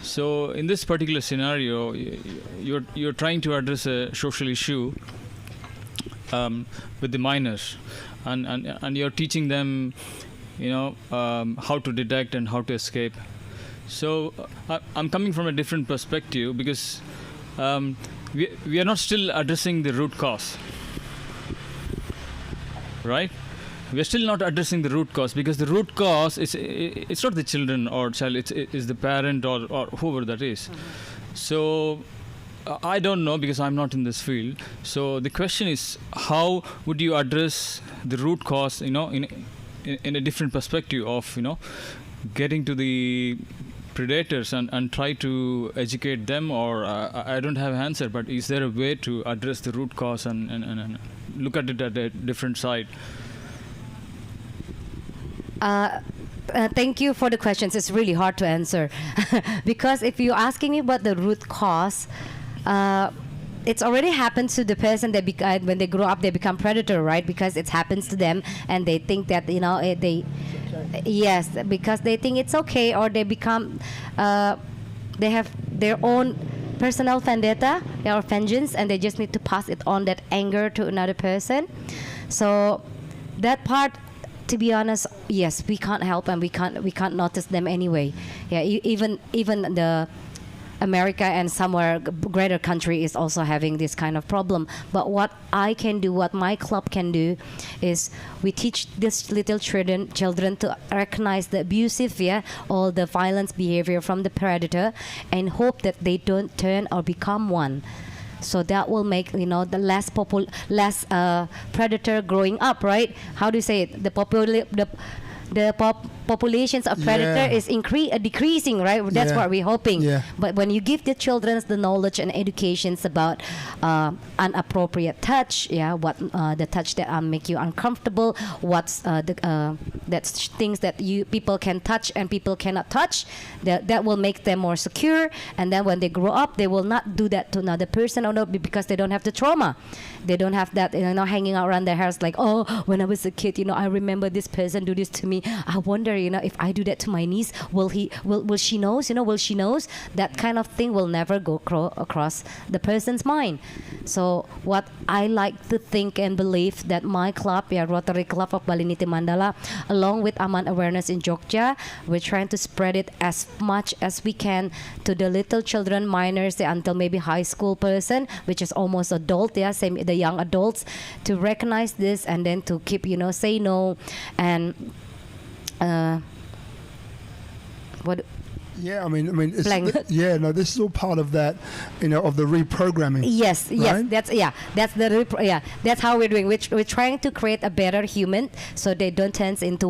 So in this particular scenario, you're trying to address a social issue with the minors, and you're teaching them, how to detect and how to escape. So I'm coming from a different perspective, because we are not still addressing the root cause, right? We are still not addressing the root cause, because the root cause it's not the children or child, it's the parent or whoever that is. Mm-hmm. So I don't know, because I'm not in this field. So the question is, how would you address the root cause, in a different perspective of, getting to the predators and try to educate them, or I don't have an answer, but is there a way to address the root cause and look at it at a different side? Thank you for the questions. It's really hard to answer because if you're asking me about the root cause, it's already happened to the person that when they grow up they become predator, right? Because it happens to them and they think that yes, because they think it's okay, or they become they have their own personal vendetta or vengeance, and they just need to pass it on, that anger, to another person. So that part, to be honest, yes, we can't help, and we can't notice them anyway. Yeah, even the America and somewhere greater country is also having this kind of problem. But what I can do, what my club can do, is we teach these little children to recognize the abusive, all the violence behavior from the predator, and hope that they don't turn or become one. So that will make the less predator growing up, right? How do you say it? The populations of predator is decreasing, right? That's what we're hoping. Yeah. But when you give the children the knowledge and educations about inappropriate touch, what the touch that make you uncomfortable, what's that's things that people can touch and people cannot touch, that will make them more secure. And then when they grow up, they will not do that to another person, or not, because they don't have the trauma. They don't have that hanging out around their house like, oh, when I was a kid, I remember this person do this to me. I wonder, if I do that to my niece, will she knows? Will she knows? That kind of thing will never go across the person's mind. So what I like to think and believe that my club, Rotary Club of Bali Niti Mandala, along with Aman Awareness in Jogja, we're trying to spread it as much as we can to the little children, minors, until maybe high school person, which is almost adult, same the young adults, to recognize this and then to keep, say no. And what? Yeah, I mean, it's, this is all part of that, of the reprogramming. Yes, right? That's how we're doing. We're trying to create a better human, so they don't turn into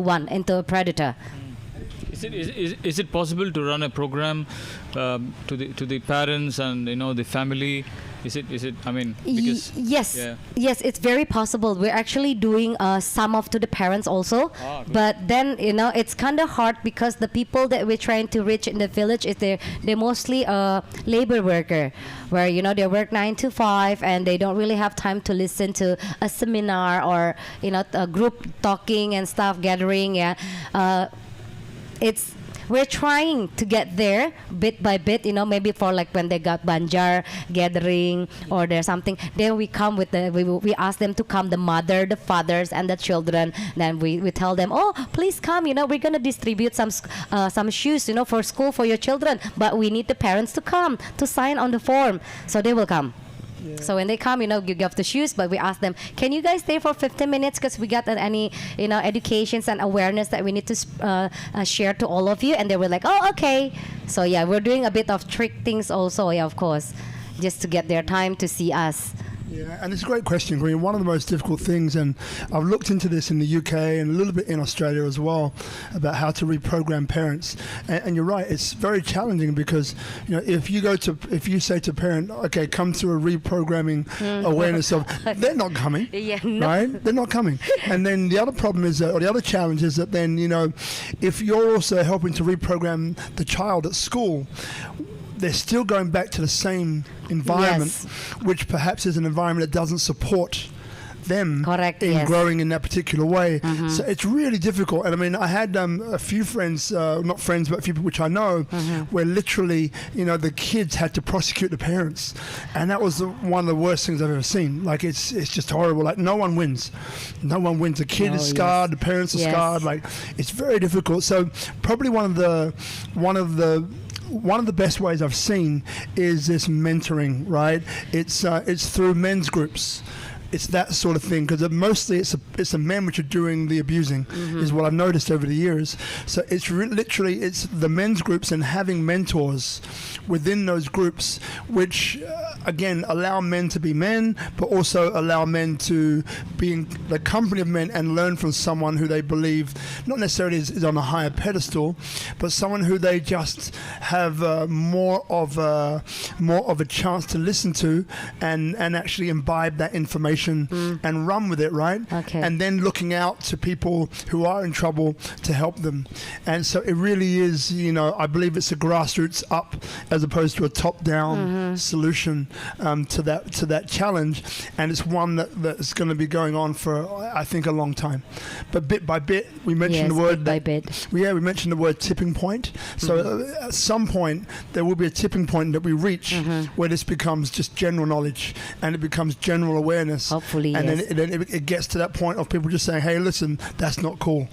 a predator. Is it possible to run a program to the parents and the family? Is it? I mean, because yes, it's very possible. We're actually doing some to the parents also, but then it's kind of hard because the people that we're trying to reach in the village is they're mostly labor worker, where they work 9 to 5 and they don't really have time to listen to a seminar or a group talking and stuff gathering. We're trying to get there bit by bit, maybe for like when they got Banjar gathering or there's something, then we come with we ask them to come, the mother, the fathers, and the children. Then we tell them, oh, please come, we're going to distribute some shoes, for school for your children, but we need the parents to come to sign on the form. So they will come. Yeah. So when they come, you give the shoes, but we ask them, can you guys stay for 15 minutes because we got any, educations and awareness that we need to share to all of you. And they were like, oh, okay. So we're doing a bit of trick things also, of course, just to get their time to see us. Yeah, and it's a great question, Green. One of the most difficult things, and I've looked into this in the UK and a little bit in Australia as well, about how to reprogram parents. And you're right, it's very challenging because, if you say to a parent, okay, come to a reprogramming awareness of, they're not coming, right? They're not coming. And then the other problem is, or the other challenge is that then, if you're also helping to reprogram the child at school, they're still going back to the same environment, which perhaps is an environment that doesn't support them in growing in that particular way. Mm-hmm. So it's really difficult. And I mean, I had a few friends, not friends, but a few people which I know, where literally, the kids had to prosecute the parents. And that was one of the worst things I've ever seen. Like, it's just horrible. Like, no one wins. No one wins. The kid is scarred, the parents are scarred. Like, it's very difficult. So probably one of the best ways I've seen is this mentoring, right? It's through men's groups. It's that sort of thing, because mostly it's the men which are doing the abusing, is what I've noticed over the years. So it's literally it's the men's groups and having mentors within those groups, which again allow men to be men, but also allow men to be in the company of men and learn from someone who they believe not necessarily is on a higher pedestal, but someone who they just have more of a chance to listen to and actually imbibe that information and run with it, right? Okay. And then looking out to people who are in trouble to help them. And so it really is, I believe it's a grassroots up as opposed to a top-down solution to that challenge. And it's one that's going to be going on for, I think, a long time. But bit by bit, we mentioned the word... bit by bit. We mentioned the word tipping point. So at some point, there will be a tipping point that we reach where this becomes just general knowledge and it becomes general awareness. Hopefully, and yes. then it gets to that point of people just saying, "Hey, listen, that's not cool,"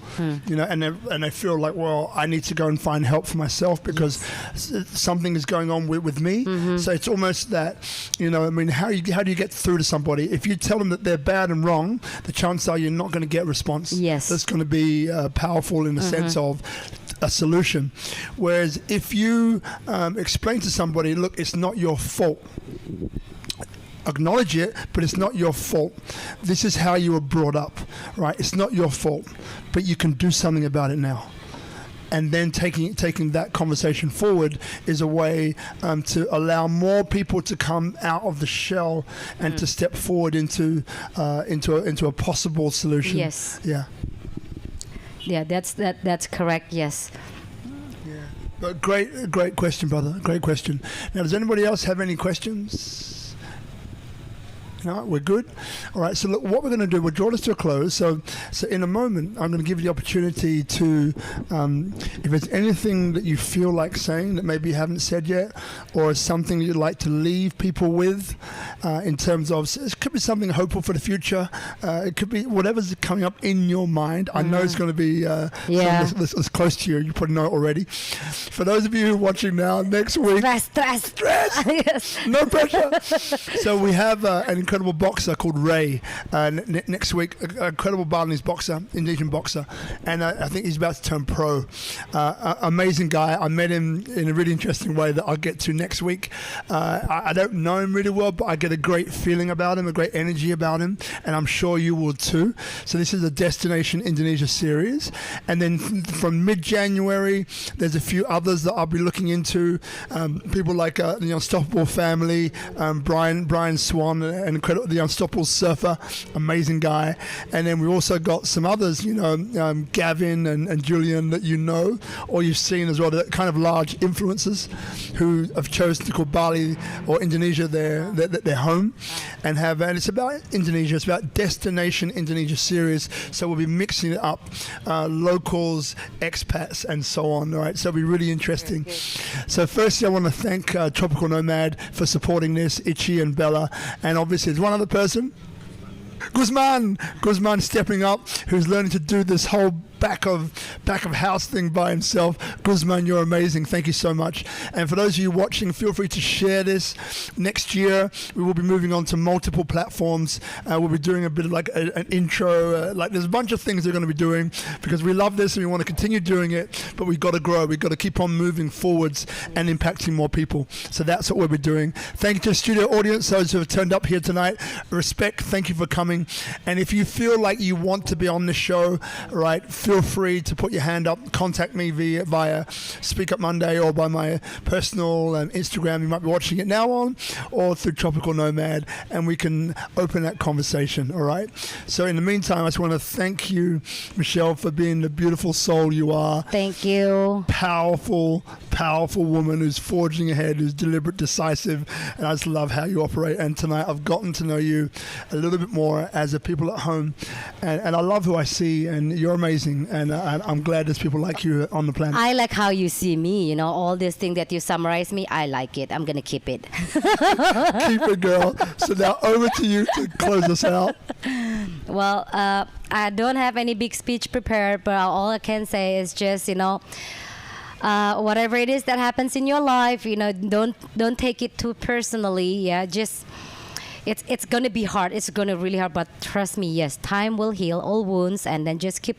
you know, and they feel like, well, I need to go and find help for myself because something is going on with me. So it's almost that, you know, I mean, how do you get through to somebody if you tell them that they're bad and wrong? The chances are you're not going to get a response. Yes. That's going to be powerful in the sense of a solution. Whereas if you explain to somebody, look, it's not your fault. Acknowledge it, but it's not your fault. This is how you were brought up, right? It's not your fault, but you can do something about it now. And then taking that conversation forward is a way to allow more people to come out of the shell and to step forward into a possible solution. Yes. Yeah. Yeah, that's correct. Yes. Yeah. But great question, brother. Great question. Now, does anybody else have any questions? No, we're good. All right. So look, what we're going to do, we'll draw this to a close. So in a moment, I'm going to give you the opportunity to, if there's anything that you feel like saying that maybe you haven't said yet, or something you'd like to leave people with, in terms of, it could be something hopeful for the future. It could be whatever's coming up in your mind. I know it's going to be that's close to you. You probably know it already. For those of you watching now, next week, Stress. yes. No pressure. So we have an incredible boxer called Ray. Next week, an incredible Balinese boxer, Indonesian boxer, and I think he's about to turn pro. Amazing guy. I met him in a really interesting way that I'll get to next week. I don't know him really well, but I get a great feeling about him, a great energy about him, and I'm sure you will too. So this is a Destination Indonesia series, and then from mid-January, there's a few others that I'll be looking into. People like the Unstoppable family, Brian Swan, and the Unstoppable Surfer, amazing guy. And then we've also got some others, Gavin and Julian that you know or you've seen as well, that kind of large influencers who have chosen to call Bali or Indonesia their home, and it's about Indonesia. It's about Destination Indonesia series. So we'll be mixing it up, locals, expats, and so on. All right, so it'll be really interesting. So firstly, I want to thank Tropical Nomad for supporting this, Itchy and Bella, and obviously there's one other person, Guzman stepping up, who's learning to do this whole back of house thing by himself. Guzman, you're amazing. Thank you so much. And for those of you watching, feel free to share this. Next year, we will be moving on to multiple platforms. We'll be doing a bit of like an intro. There's a bunch of things we're going to be doing because we love this and we want to continue doing it, but we've got to grow. We've got to keep on moving forwards and impacting more people. So that's what we'll be doing. Thank you to the studio audience, those who have turned up here tonight. Respect. Thank you for coming. And if you feel like you want to be on the show, right, feel free to put your hand up. Contact me via SpeakuP Monday or by my personal Instagram. You might be watching it now on, or through Tropical Nomad, and we can open that conversation. All right. So in the meantime, I just want to thank you, Michelle, for being the beautiful soul you are. Thank you. Powerful woman who's forging ahead, who's deliberate, decisive, and I just love how you operate. And tonight, I've gotten to know you a little bit more as a people at home, and I love who I see, and you're amazing. And I'm glad there's people like you on the planet. I like how you see me, all this thing that you summarize me. I like it. I'm going to keep it. Keep it, girl. So now over to you to close us out. Well, I don't have any big speech prepared, but all I can say is just, whatever it is that happens in your life, don't take it too personally. Yeah, just it's going to be hard. It's going to really hard, but trust me, yes, time will heal all wounds, and then just keep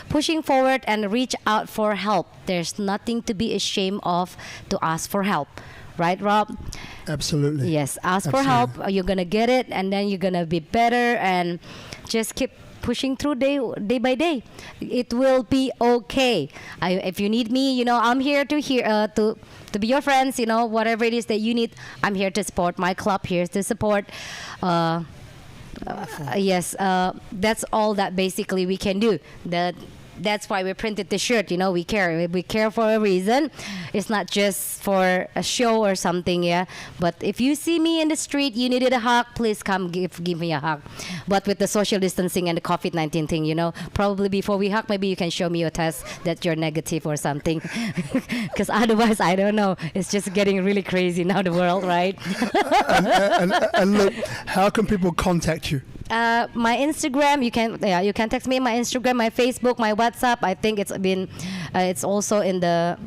pushing forward and reach out for help. There's nothing to be ashamed of to ask for help. Right, Rob? Absolutely. Yes, ask for help. You're going to get it, and then you're going to be better, and just keep pushing through day by day. It will be okay. If you need me, I'm here to be your friends. Whatever it is that you need, I'm here to support. My club here to support. Yes, that's all that basically we can do. That's why we printed the shirt. You know, we care for a reason. It's not just for a show or something, yeah. But if you see me in the street, you needed a hug, please come give me a hug. But with the social distancing and the COVID-19 thing, you know, probably before we hug, maybe you can show me your test that you're negative or something. Because otherwise, I don't know. It's just getting really crazy now, the world, right? and look, how can people contact you? My Instagram, you can text me my Instagram, my Facebook, my WhatsApp. I think it's also in the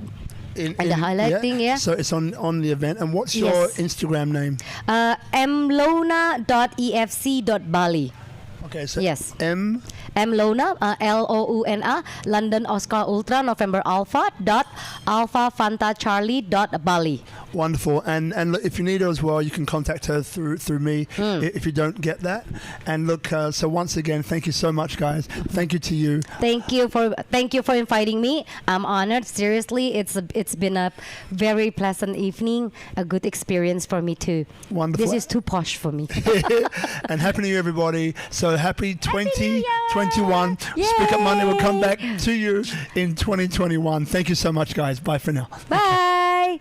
highlight thing, yeah. So it's on the event. And what's your Instagram name? mlouna.efc.bali. Okay, so yes. M Louna, Louna, London Oscar Ultra November Alpha Fanta Charlie Bali. Wonderful. And look, if you need her as well, you can contact her through me if you don't get that. And look, so once again, thank you so much, guys. Thank you to you. Thank you for inviting me. I'm honored. Seriously, it's been a very pleasant evening, a good experience for me too. Wonderful. This is too posh for me. And happy New Year, everybody. So happy 2021. SpeakuP Monday will come back to you in 2021. Thank you so much, guys. Bye for now. Bye.